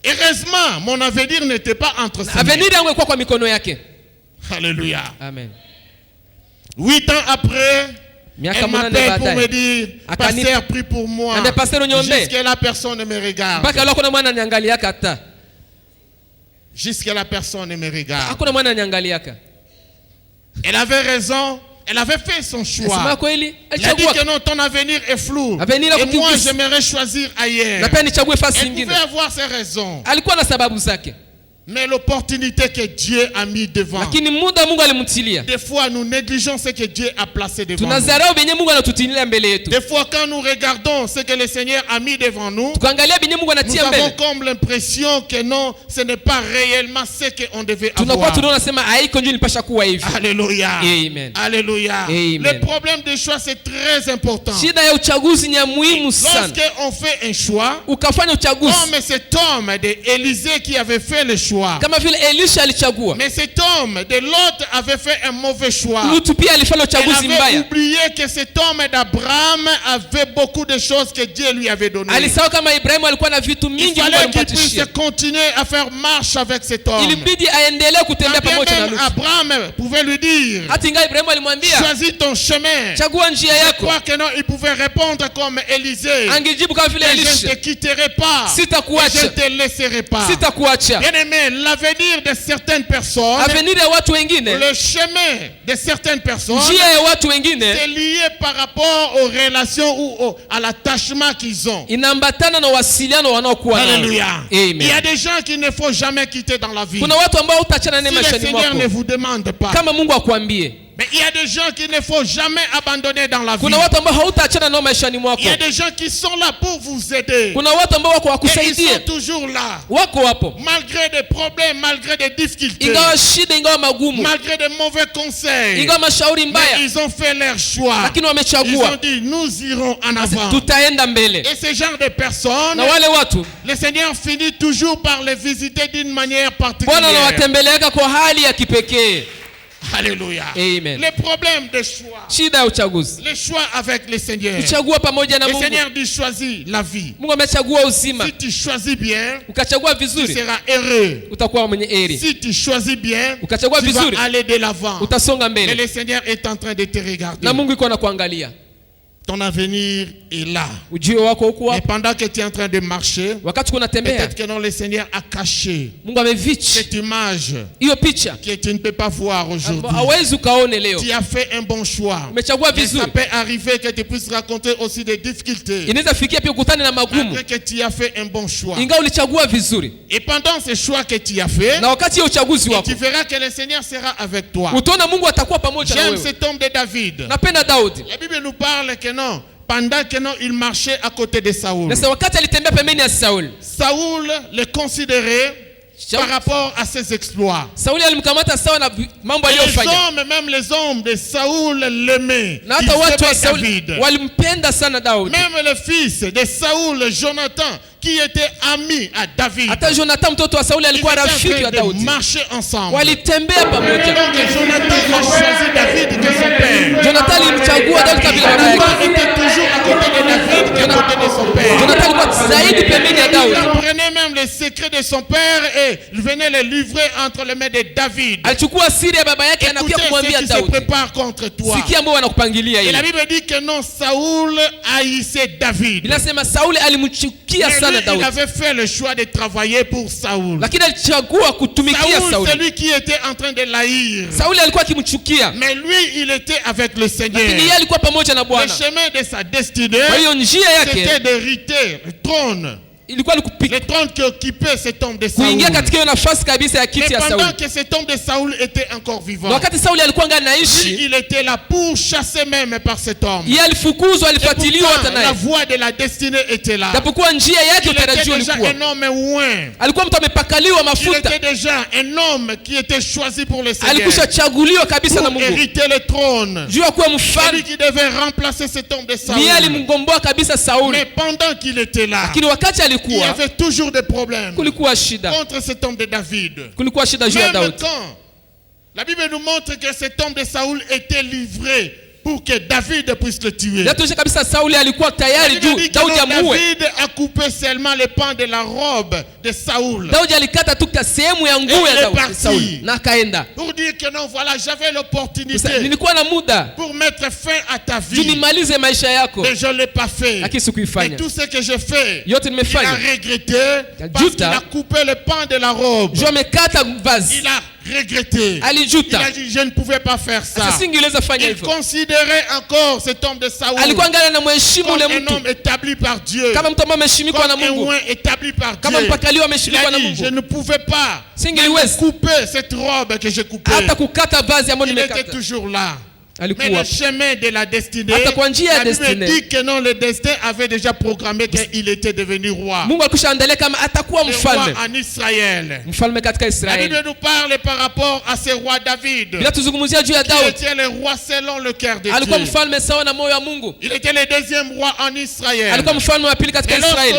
Heureusement, mon avenir n'était pas entre ses mains. Alléluia. Amen. 8 ans après, elle m'appelle pour me dire, pasteur, prie pour moi. Jusqu'à la personne ne me regarde. Jusqu'à la personne ne me regarde. Elle avait raison. Elle avait fait son choix. Elle a dit que non, ton avenir est flou. Et moi, j'aimerais choisir ailleurs. Elle pouvait avoir ses raisons. Mais l'opportunité que Dieu a mis devant. Des fois, nous négligeons ce que Dieu a placé devant nous. Des fois, quand nous regardons ce que le Seigneur a mis devant nous, nous avons comme l'impression que non, ce n'est pas réellement ce qu'on devait avoir. Alléluia. Amen. Alléluia. Amen. Le problème des choix, c'est très important. Lorsqu'on fait un choix, comme cet homme d'Élisée qui avait fait le choix, mais cet homme de l'autre avait fait un mauvais choix. Il avait oublié que cet homme d'Abraham avait beaucoup de choses que Dieu lui avait données. Il fallait qu'il puisse continuer à faire marche avec cet homme. Même Abraham pouvait lui dire, choisis ton chemin. Je crois que non, il pouvait répondre comme Élisée, je ne te quitterai pas, je ne te laisserai pas. Bien-aimé, l'avenir de certaines personnes, le chemin de certaines personnes, c'est lié par rapport aux relations ou à l'attachement qu'ils ont. Alléluia. Il y a des gens qu'il ne faut jamais quitter dans la vie. Si le Seigneur ne vous demande pas. Mais il y a des gens qu'il ne faut jamais abandonner dans la vie. Il y a des gens qui sont là pour vous aider. Et ils sont toujours là. Malgré des problèmes, malgré des difficultés, malgré des mauvais conseils. Mais ils ont fait leur choix. Ils ont dit, nous irons en avant. Et ce genre de personnes, le Seigneur finit toujours par les visiter d'une manière particulière. Alléluia. Amen. Le problème des choix. Le choix avec le Seigneur. Le Seigneur dit choisis la vie. Si tu choisis bien, tu seras heureux. Si tu choisis bien, tu vas aller de l'avant. Et le Seigneur est en train de te regarder. Ton avenir est là. Et pendant que tu es en train de marcher, peut-être que non, le Seigneur a caché cette image que tu ne peux pas voir aujourd'hui. Tu as fait un bon choix. Mais ça peut arriver que tu puisses raconter aussi des difficultés. Après que tu as fait un bon choix. Et pendant ce choix que tu as fait, tu verras que le Seigneur sera avec toi. J'aime cet homme de David. La Bible nous parle que non, pendant que non, il marchait à côté de Saoul. Saoul le considérait par rapport à ses exploits. Les hommes, même les hommes de Saoul l'aimaient. Même le fils de Saoul, Jonathan, qui était ami à David. Ils étaient de marcher ensemble. Donc Jonathan a choisi David que son père. Il était toujours à côté de David qu'à côté de son père. Il prenait même les secrets de son père et il venait les livrer entre les mains de David. Écoutez ce qui se prépare contre toi. Et la Bible dit que non, Saoul haïssait David. Il avait fait le choix de travailler pour Saoul. Saoul, c'est lui qui était en train de l'haïr. Mais lui, il était avec le Seigneur. Le chemin de sa destinée, c'était d'hériter le trône Le trône qui occupait cet homme de Saoul. Kuingia katika nafasi kabisa ya kiti ya Sauli. Pendant que cet homme de Saoul était encore vivant, wakati Sauli alikuwa anaishi, il était là pour chasser même par cet homme. Yeye alifukuzwa, alifuatiliwa hata naye. La voie de la destinée était là. Japokuwa njia yake utarajiwa ilikuwa. Un homme oint. Alikuwa mtu amepakaliwa mafuta. Il était déjà un homme qui était choisi pour le Seigneur. Alikuwa chaguliwa kabisa na Mungu. Pour hériter le trône. Juu akuwa mfalme. Celui qui devait remplacer cet homme de Saoul. Ni alimgomboa kabisa Sauli. Mais pendant qu'il était là, lakini wakati alikuwa, il y avait toujours des problèmes kulikuwa shida contre cet homme de David. Kulikuwa shida juu ya Daudi. Même quand la Bible nous montre que cet homme de Saoul était livré pour que David puisse le tuer. Yatosha kabisa Sauli alikuwa tayari juu Daudi amuue. David a coupé seulement le pan de la robe de Saoul. Daudi alikata tu sehemu ya nguo ya Daudi na kaenda. Pour dire que non, voilà, j'avais l'opportunité. Nilikuwa na muda pour mettre fin à ta vie. Juu nimalize maisha yako. Mais je ne l'ai pas fait. Lakini sikuifanya. Et tout ce que j'ai fait, yote nimefanya. Il a regretté parce qu'il a coupé le pan de la robe. Je amekata vazi. Il a regretté. Alijuta. Il a dit je ne pouvais pas faire ça. Il considérait encore cet homme de Saoul comme un homme établi par Dieu, comme un oint établi par Dieu. Il a dit je ne pouvais pas couper cette robe que j'ai coupée. Il était toujours là. Mais le chemin de la destinée, la Bible dit que non, le destin avait déjà programmé qu'il était devenu roi. Le roi en Israël. La Bible nous parle par rapport à ce roi David, qui était le roi selon le cœur de Dieu. Il était le deuxième roi en Israël. Et lorsqu'on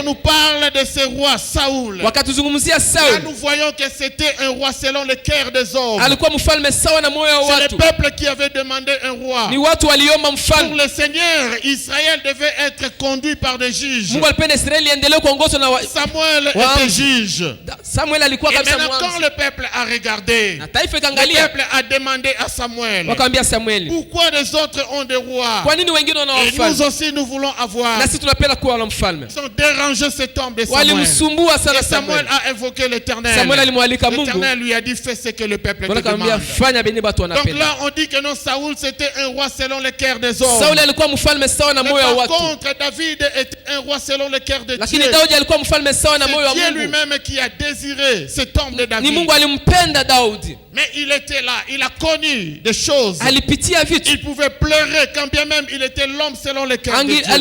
nous parle de ce roi Saoul, là nous voyons que c'était un roi selon le cœur des hommes. C'est le peuple qui avait demandé un roi. Pour le Seigneur, Israël devait être conduit par des juges. Samuel était juge. Et maintenant quand le peuple a regardé, le peuple a demandé à Samuel, pourquoi les autres ont des rois et nous aussi nous voulons avoir. Ils ont dérangé cet homme de Samuel. Et Samuel a invoqué l'Éternel. L'Éternel lui a dit fais ce que le peuple te demande. Donc là on dit que non, Saoul c'était un roi selon le cœur des hommes. Mais par contre David était un roi selon le cœur de Dieu. C'est Dieu lui-même qui a désiré cet homme de David. Mais il était là, il a connu des choses. Il pouvait pleurer quand bien même il était l'homme selon le cœur de Dieu. Quand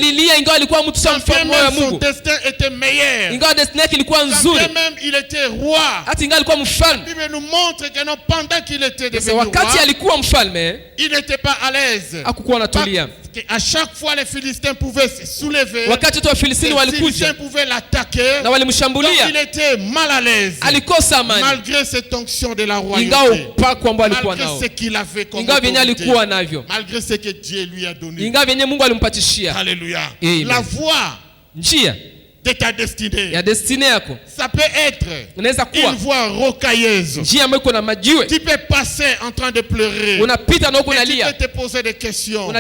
bien même son destin était meilleur. Quand bien même il était roi. La Bible nous montre que non, pendant qu'il était devenu roi, il n'était pas à l'aise. À chaque fois les Philistins pouvaient se soulever, les Philistins pouvaient l'attaquer, donc il était mal à l'aise malgré cette onction de la royauté, malgré ce qu'il avait comme autorité, malgré ce que Dieu lui a donné. Alléluia. La voie de ta destinée, ça peut être une voie rocailleuse. Tu peux passer en train de pleurer, mais tu peux te poser des questions.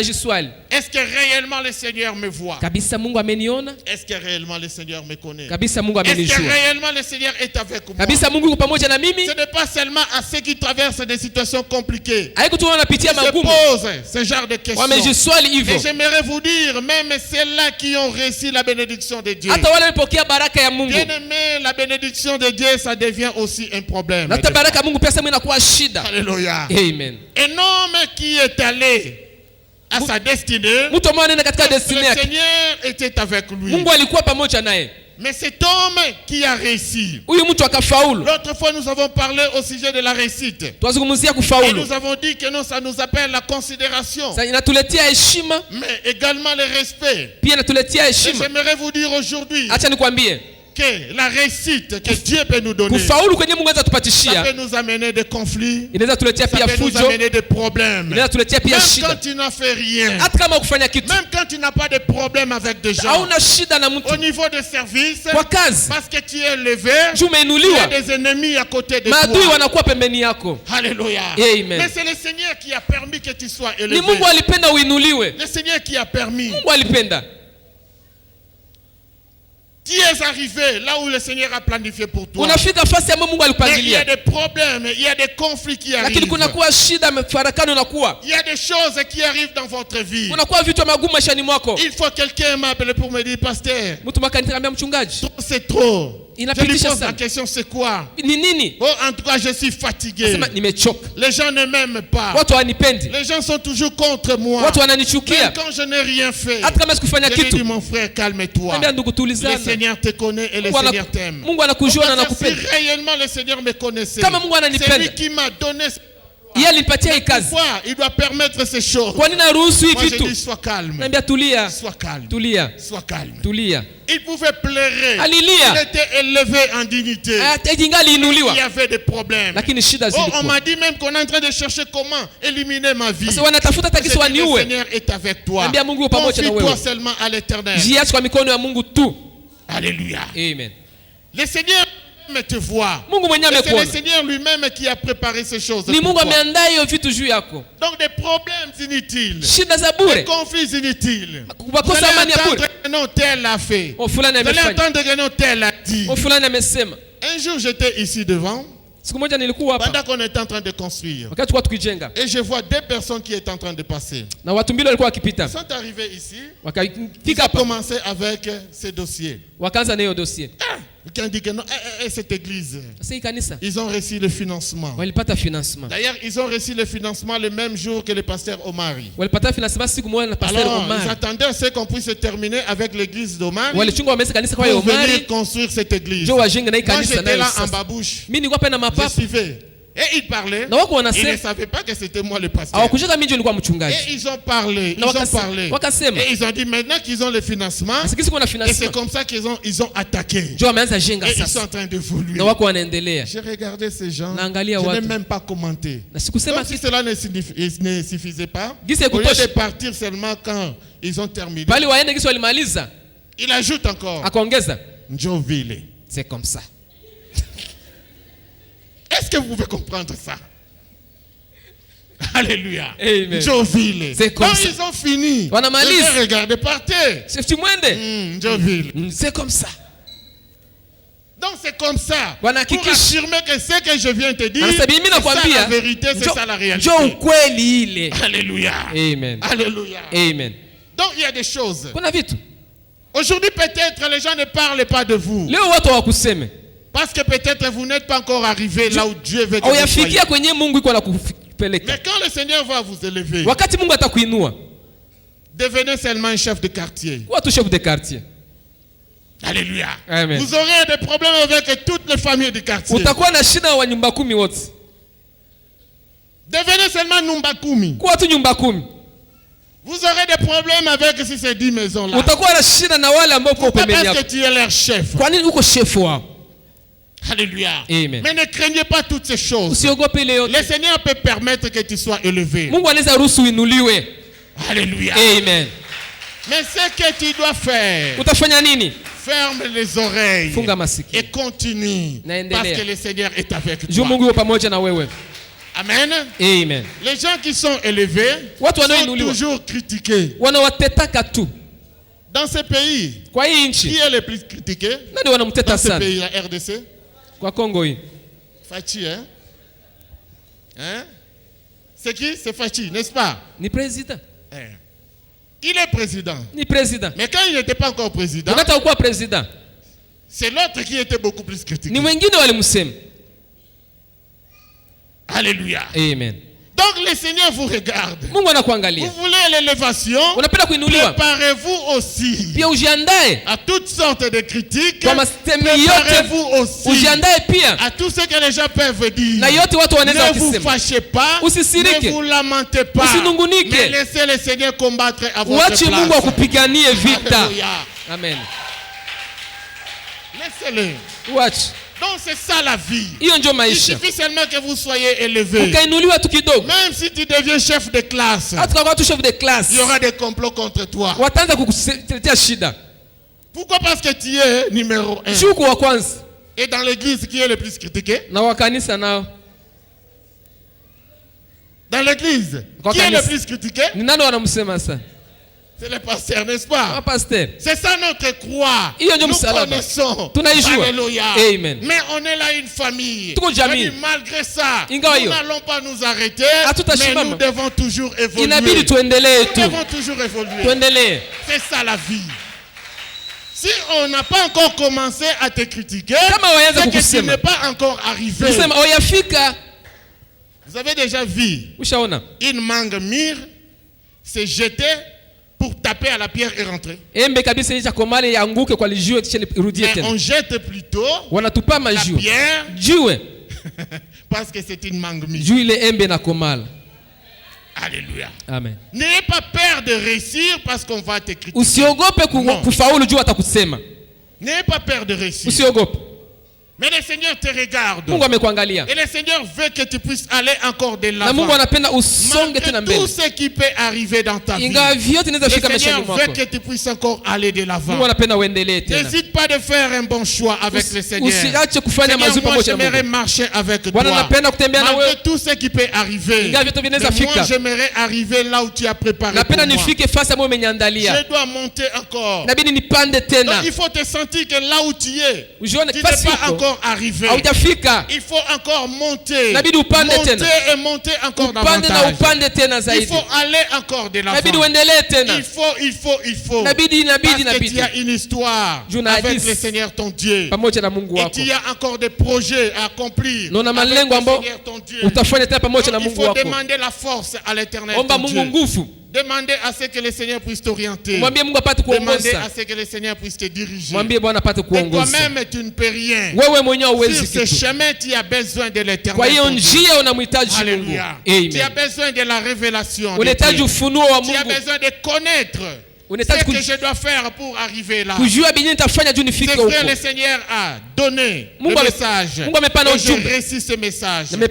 Est-ce que réellement le Seigneur me voit? Est-ce que réellement le Seigneur me connaît? Est-ce que réellement le Seigneur est avec moi? Ce n'est pas seulement à ceux qui traversent des situations compliquées qui se posent ce genre de questions. Et j'aimerais vous dire, même ceux-là qui ont reçu la bénédiction de Dieu, bien aimé, la bénédiction de Dieu, ça devient aussi un problème. Alléluia. Amen. Un homme qui est allé à sa destinée, le Seigneur était avec lui. Mais cet homme qui a réussi, l'autre fois nous avons parlé au sujet de la réussite, et nous avons dit que non, ça nous appelle la considération, mais également le respect. Et j'aimerais vous dire aujourd'hui que la réussite que Dieu peut nous donner, ça peut nous amener des conflits, ça peut nous amener des problèmes. Même quand tu n'as fait rien, même quand tu n'as pas de problème avec des gens, au niveau de service, parce que tu es élevé, il y a des ennemis à côté de toi. Alléluia. Mais c'est le Seigneur qui a permis que tu sois élevé. Le Seigneur qui a permis. Tu es arrivé là où le Seigneur a planifié pour toi. Unafika fasi ambapo Mungu alipangilia. Il y a des problèmes, il y a des conflits qui arrivent. Lakini kunakuwa shida, mafarakano yanakuwa. Il y a des choses qui arrivent dans votre vie. Kunakuwa vitu magumu maishani mwako. Il faut quelqu'un m'appeler pour me dire, pasteur, mtu makaniambia mchungaji, c'est trop. Je lui pose la question, c'est quoi? Ni nini? Oh, en tout cas, je suis fatigué. Nimechoka. Les gens ne m'aiment pas. Watu wanipendi. Les gens sont toujours contre moi. Watu wananichukia. Même quand je n'ai rien fait. Hata kama sikufanya kitu. Je dis, mon frère, calme-toi. Le Seigneur te connaît et le Seigneur t'aime. Mungu anakujua na anakupenda. Si réellement le Seigneur me connaissait, kama Mungu ananipenda, c'est lui qui m'a donné. Pourquoi il doit permettre ces choses? Moi je dis, sois calme. Sois calme. Sois calme. Il pouvait pleurer. Il était élevé en dignité. Il y avait des problèmes. Oh, on m'a dit même qu'on est en train de chercher comment éliminer ma vie. Le Seigneur est avec toi. Confie-toi seulement à l'Éternel. Alléluia. Amen. Le Seigneur te voit. C'est le Seigneur lui-même qui a préparé ces choses. Donc des problèmes inutiles, des conflits inutiles. Vous allez entendre que non, tel l'a fait. Vous allez entendre que non, tel l'a dit. Un jour j'étais ici devant, pendant qu'on était en train de construire, et je vois deux personnes qui étaient en train de passer. Ils sont arrivés ici. Ils ont commencé avec ces dossiers. Qui ont dit que non, cette église, ils ont reçu le financement. D'ailleurs, ils ont reçu le financement le même jour que le pasteur Omari. Alors, ils attendaient à ce qu'on puisse terminer avec l'église d'Omari pour venir construire cette église. Moi, j'étais là en babouche. Je suivais. Et ils parlaient. Ils ne savaient pas que c'était moi le pasteur. Et ils ont parlé. Et ils ont dit maintenant qu'ils ont le financement. Et c'est comme ça qu'ils ont attaqué. Et ils sont en train d'évoluer. J'ai regardé ces gens. Je n'ai même pas commenté. Donc, si cela ne suffisait pas, au lieu de partir seulement quand ils ont terminé, il ajoute encore. Njovile. C'est comme ça. Est-ce que vous pouvez comprendre ça? Alléluia. Amen. C'est comme ça. Ils ont fini. Regardez par terre. C'est comme ça. Donc c'est comme ça. Pour affirmer que ce que je viens de te dire, c'est ça la vérité, c'est ça la réalité. Alléluia. Amen. Alléluia. Amen. Donc il y a des choses. Aujourd'hui peut-être les gens ne parlent pas de vous. Parce que peut-être vous n'êtes pas encore arrivé là où Dieu veut que vous soyez. Mais quand le Seigneur va vous élever, devenez seulement un chef de quartier. Alléluia. Amen. Vous aurez des problèmes avec toutes les familles du quartier. Devenez seulement Numbakumi. Vous aurez des problèmes avec ces 10 maisons-là. Pourquoi? Parce que tu es leur chef. Alléluia. Amen. Mais ne craignez pas toutes ces choses. Le Seigneur peut permettre que tu sois élevé. Alléluia. Amen. Mais ce que tu dois faire, ferme les oreilles et continue. Parce que le Seigneur est avec toi. Amen. Amen. Les gens qui sont élevés sont toujours critiqués. Dans ce pays, qui est le plus critiqué? Dans ce pays, la RDC? Fachi, hein? C'est qui? C'est Fachi, n'est-ce pas? Ni président. Il est président. Ni président. Mais quand il n'était pas encore président, c'est l'autre qui était beaucoup plus critiqué. Alléluia. Amen. Donc le Seigneur vous regarde. Vous voulez l'élévation? Préparez-vous aussi à toutes sortes de critiques. Préparez-vous aussi à tout ce que les gens peuvent dire. Ne vous fâchez pas. Ne vous lamentez pas. Mais laissez le Seigneur combattre à votre place. Alléluia. Amen. Laissez-le. Donc c'est ça la vie. Il suffit seulement que vous soyez élevé. Même si tu deviens chef de classe, il y aura des complots contre toi. Pourquoi? Parce que tu es numéro 1. Et dans l'église, qui est le plus critiqué? Dans l'église, qui est le plus critiqué? C'est le pasteur, n'est-ce pas? Pasteur. C'est ça notre croix. Nous connaissons. Alléluia. Amen. Mais on est là une famille. Et malgré ça, nous n'allons pas nous arrêter. Mais nous devons toujours évoluer. Nous devons toujours évoluer. C'est ça la vie. Si on n'a pas encore commencé à te critiquer, c'est que tu n'es pas encore arrivé. Vous avez déjà vu une mangue mûre se jeter pour taper à la pierre et rentrer. Mais on jette plutôt la pierre parce que c'est une mangue mûre. Alléluia. Amen. N'ayez pas peur de réussir parce qu'on va te critiquer. N'ayez pas peur de réussir. Mais le Seigneur te regarde. Et le Seigneur veut que tu puisses aller encore de l'avant. Malgré tout ce qui peut arriver dans ta vie. Le Seigneur veut que tu puisses encore aller de l'avant. N'hésite pas de faire un bon choix avec le Seigneur. Seigneur, moi j'aimerais marcher avec toi. Malgré tout ce qui peut arriver. Moi j'aimerais arriver là où tu as préparé pour moi. Je dois monter encore. Donc il faut te sentir que là où tu es, tu n'es pas encore arrivé. Il faut encore monter. Et monter encore davantage. Il faut aller encore de l'avant. Il faut. Parce que tu as une histoire avec le Seigneur ton Dieu. Et tu as encore des projets à accomplir avec le Seigneur ton Dieu. Donc, il faut demander la force à l'Éternel ton Dieu. Demandez à ce que le Seigneur puisse t'orienter. Demandez à ce que le Seigneur puisse te diriger. Et toi-même, tu ne peux rien. Sur ce chemin, tu as besoin de l'Éternel. Alléluia. Tu as besoin de la révélation. Tu as besoin de connaître ce que je dois faire pour arriver là. C'est vrai, le Seigneur a donné le message. Et je réussis ce message. Mais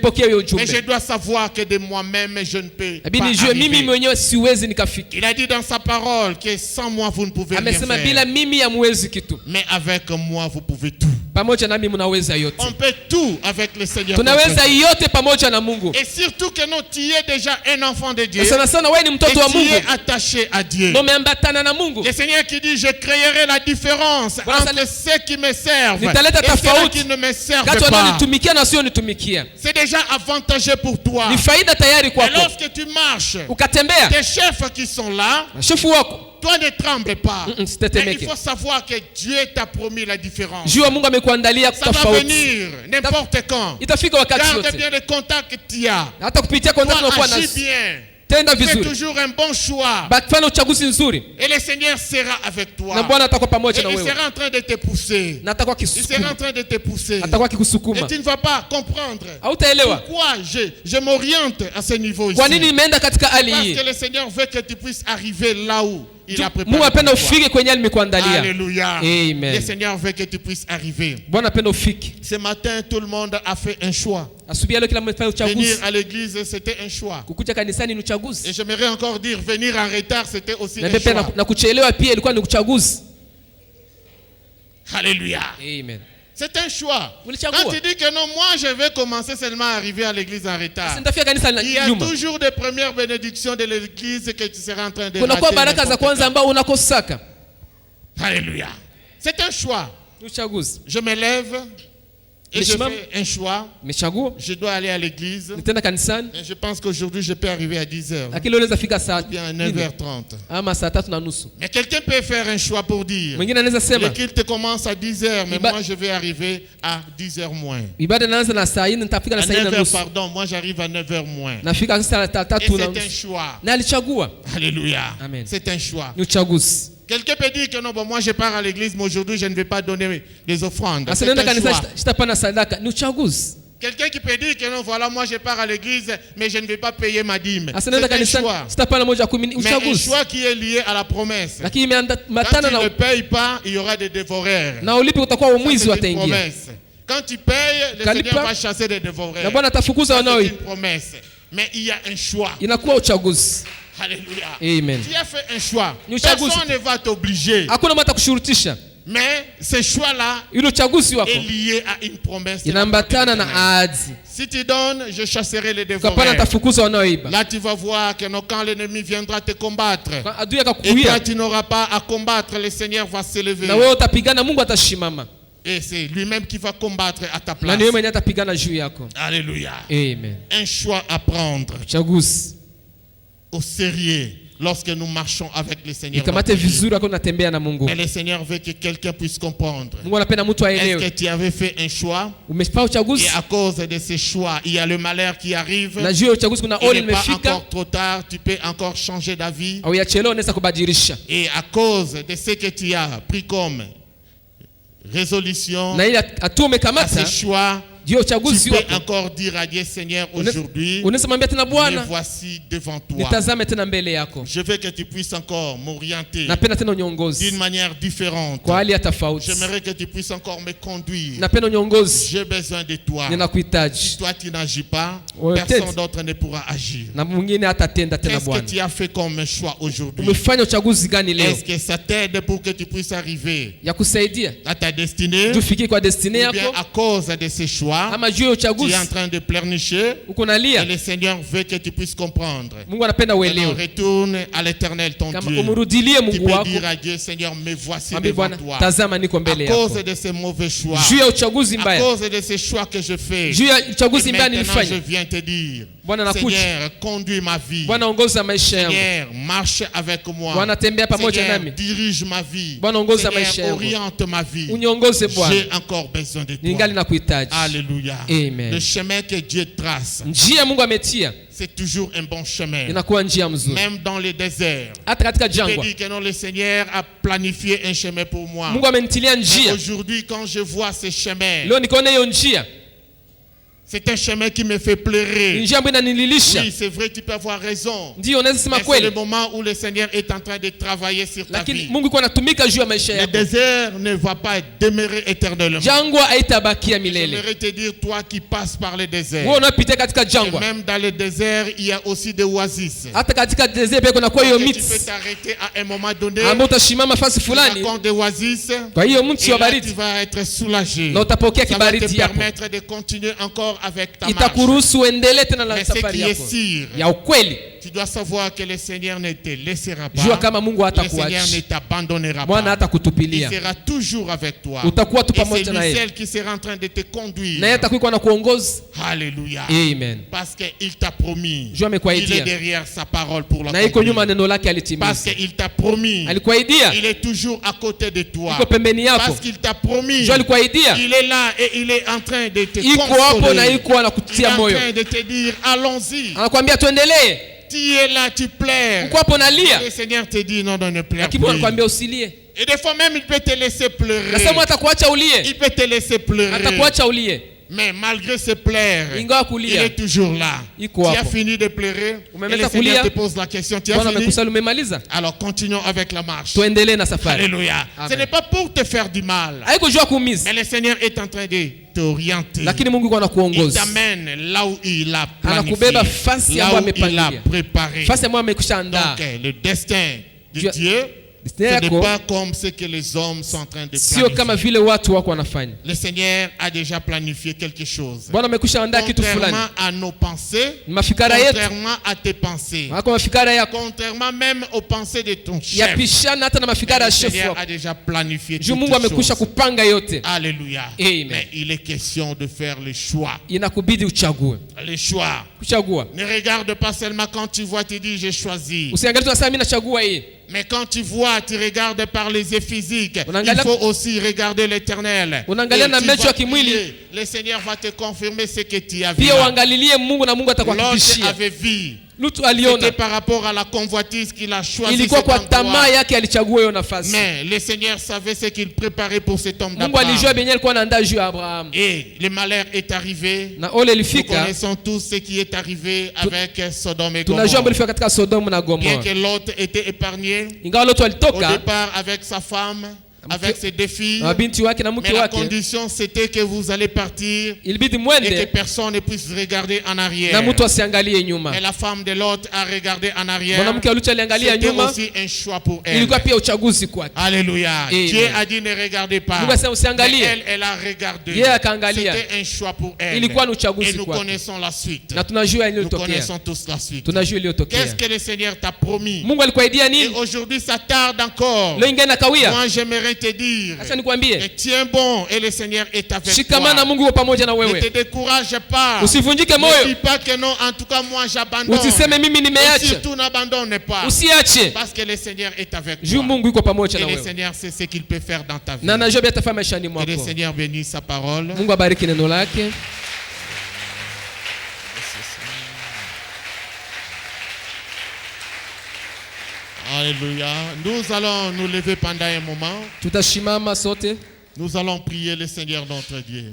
je dois savoir que de moi-même, je ne peux pas arriver. Il a dit dans sa parole que sans moi, vous ne pouvez rien faire. Mais avec moi, vous pouvez tout. On peut tout avec le Seigneur. Et surtout que non, tu es déjà un enfant de Dieu. Et tu es attaché à Dieu. Le Seigneur qui dit, je créerai la différence entre ceux qui me servent et ceux qui ne me servent pas. C'est déjà avantageux pour toi. Et lorsque tu marches, tes chefs qui sont là, toi ne tremble pas. Mais il faut savoir que Dieu t'a promis la différence. Ça va venir n'importe quand. Garde bien le contact que tu as. Toi, agis bien. Fais toujours un bon choix. Et le Seigneur sera avec toi. Et il sera en train de te pousser. Il sera en train de te pousser. Et tu ne vas pas comprendre pourquoi je m'oriente à ce niveau ici. Parce que le Seigneur veut que tu puisses arriver là où il a préparé pour toi. Alléluia. Amen. Le Seigneur veut que tu puisses arriver. Ce matin, tout le monde a fait un choix. Venir à l'église, c'était un choix. Et j'aimerais encore dire, venir en retard, c'était aussi un choix. Alléluia. Amen. C'est un choix. Quand tu dis que non, moi je vais commencer seulement à arriver à l'église en retard, il y a toujours des premières bénédictions de l'église que tu seras en train de rater. Alléluia. C'est un choix. Je me lève et je fais un choix. Je dois aller à l'église. Et je pense qu'aujourd'hui je peux arriver à 10h. Ou bien à 9h30. Mais quelqu'un peut faire un choix pour dire le culte commence à 10h, mais moi je vais arriver à 10h moins. À 9h, pardon, moi j'arrive à 9h moins. Et c'est un choix. Alléluia. C'est un choix. Quelqu'un peut dire que non, bon, moi je pars à l'église, mais aujourd'hui je ne vais pas donner des offrandes. C'est un choix. Quelqu'un qui peut dire que non, voilà, moi je pars à l'église, mais je ne vais pas payer ma dîme. C'est un choix. Mais un choix qui est lié à la promesse. Quand tu ne payes pas, il y aura des dévoreurs. C'est une promesse. Quand tu payes, le Seigneur va chasser des dévoreurs. C'est une promesse. Mais il y a un choix. Alléluia. Amen. Tu as fait un choix. Personne ne va t'obliger. Mais ce choix-là est lié à une promesse. Si tu donnes, je chasserai les dévoreurs. Là, tu vas voir que quand l'ennemi viendra te combattre, et toi, tu n'auras pas à combattre, le Seigneur va s'élever. Et c'est lui-même qui va combattre à ta place. Alléluia. Amen. Un choix à prendre au sérieux lorsque nous marchons avec le Seigneur. Mais le Seigneur veut que quelqu'un puisse comprendre. Est-ce que tu avais fait un choix? Et à cause de ce choix, il y a le malheur qui arrive. Il n'est pas encore trop tard. Tu peux encore changer d'avis. Et à cause de ce que tu as pris comme résolution, à ce choix, tu peux encore dire à Dieu, Seigneur, aujourd'hui, me voici devant toi. Je veux que tu puisses encore m'orienter d'une manière différente. J'aimerais que tu puisses encore me conduire. J'ai besoin de toi. Si toi tu n'agis pas, personne d'autre ne pourra agir. Qu'est-ce que tu as fait comme choix aujourd'hui? Est-ce que ça t'aide pour que tu puisses arriver à ta destinée? Ou bien à cause de ces choix, tu es en train de pleurnicher et le Seigneur veut que tu puisses comprendre. Alors retourne à l'Éternel ton Dieu. Tu peux dire à Dieu, Seigneur, me voici devant toi. À cause de ces mauvais choix, à cause de ces choix que je fais, et maintenant je viens te dire, Seigneur, conduis ma vie. Seigneur, marche avec moi. Seigneur, dirige ma vie. Seigneur, oriente ma vie. J'ai encore besoin de toi. Alléluia. Amen. Le chemin que Dieu trace, c'est toujours un bon chemin. Même dans les déserts. Je dis que non, le Seigneur a planifié un chemin pour moi. Et aujourd'hui, quand je vois ce chemin, c'est un chemin qui me fait pleurer. Oui, c'est vrai, tu peux avoir raison. Mais c'est le moment où le Seigneur est en train de travailler sur ta vie. Le désert ne va pas demeurer éternellement. J'aimerais te dire, toi qui passes par le désert, et même dans le désert, il y a aussi des oasis. Tu peux t'arrêter à un moment donné. Tu racontes des oasis. Et là, tu vas être soulagé. Ça va te permettre de continuer encore avec ta marche. Mais ce qui est sûr, tu dois savoir que le Seigneur ne te laissera pas. Le Seigneur ne t'abandonnera pas. Il sera toujours avec toi. Et c'est lui seul qui sera en train de te conduire. Alléluia. Amen. Parce qu'il t'a promis. Il est derrière sa parole pour l'accomplir. Parce qu'il t'a promis. Il est toujours à côté de toi. Parce qu'il t'a promis. Il est là et il est en train de te consoler. Il est en train de te dire, allons-y. Tu es là, tu pleures. Le Seigneur te dit, non, ne pleure plus. Et des fois même, il peut te laisser pleurer. Il peut te laisser pleurer. Mais malgré ses pleurs, il est toujours là. Tu as fini de pleurer et le Seigneur te pose la question. Tu as fini? Alors continuons avec la marche. Alléluia. Ce n'est pas pour te faire du mal. Mais le Seigneur est en train de t'orienter. Il t'amène là où il a planifié, là où il a préparé. Donc le destin de Dieu, ce n'est pas comme ce que les hommes sont en train de planifier. Le Seigneur a déjà planifié quelque chose. Contrairement à nos pensées, contrairement à tes pensées, contrairement même aux pensées de ton chef, le Seigneur a déjà planifié toutes choses. Alléluia. Mais il est question de faire le choix. Le choix. Ne regarde pas seulement quand tu vois, tu dis j'ai choisi. Mais quand tu vois, tu regardes par les yeux physiques. Il faut aussi regarder l'Éternel. Le Seigneur va te confirmer ce que tu as vu. L'autre avait vu. C'était par rapport à la convoitise qu'il a choisi cet endroit. Mais le Seigneur savait ce qu'il préparait pour cet homme d'Abraham. Et le malheur est arrivé. Nous connaissons tous ce qui est arrivé avec Sodome et Gomorrhe. Bien que l'autre était épargné, au départ avec sa femme, avec ses deux filles. Mais la condition c'était que vous allez partir et que personne ne puisse regarder en arrière. Et la femme de l'autre a regardé en arrière. C'était aussi un choix pour elle. Alléluia. Dieu a dit ne regardez pas. Mais elle a regardé. C'était un choix pour elle. Et nous connaissons la suite. Nous connaissons tous la suite. Qu'est-ce que le Seigneur t'a promis? Et aujourd'hui ça tarde encore. Moi j'aimerais te dire que tiens bon et le Seigneur est avec toi. Ne te décourage pas. Ne dis pas que non, en tout cas moi j'abandonne. Et surtout n'abandonne pas. Parce que le Seigneur est avec toi. Et le Seigneur sait ce qu'il peut faire dans ta vie. Que le Seigneur bénisse sa parole. Alléluia. Nous allons nous lever pendant un moment. Nous allons prier le Seigneur notre Dieu.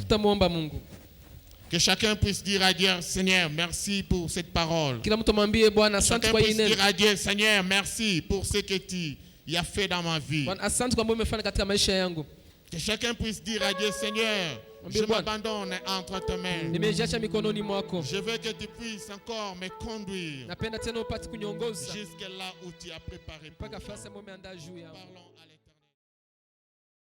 Que chacun puisse dire à Dieu, Seigneur, merci pour cette parole. Que chacun puisse dire à Dieu, Seigneur, merci pour ce que tu as fait dans ma vie. Que chacun puisse dire à Dieu, Seigneur, je m'abandonne entre tes mains. Je veux que tu puisses encore me conduire jusqu'à là où tu as préparé. Parlons à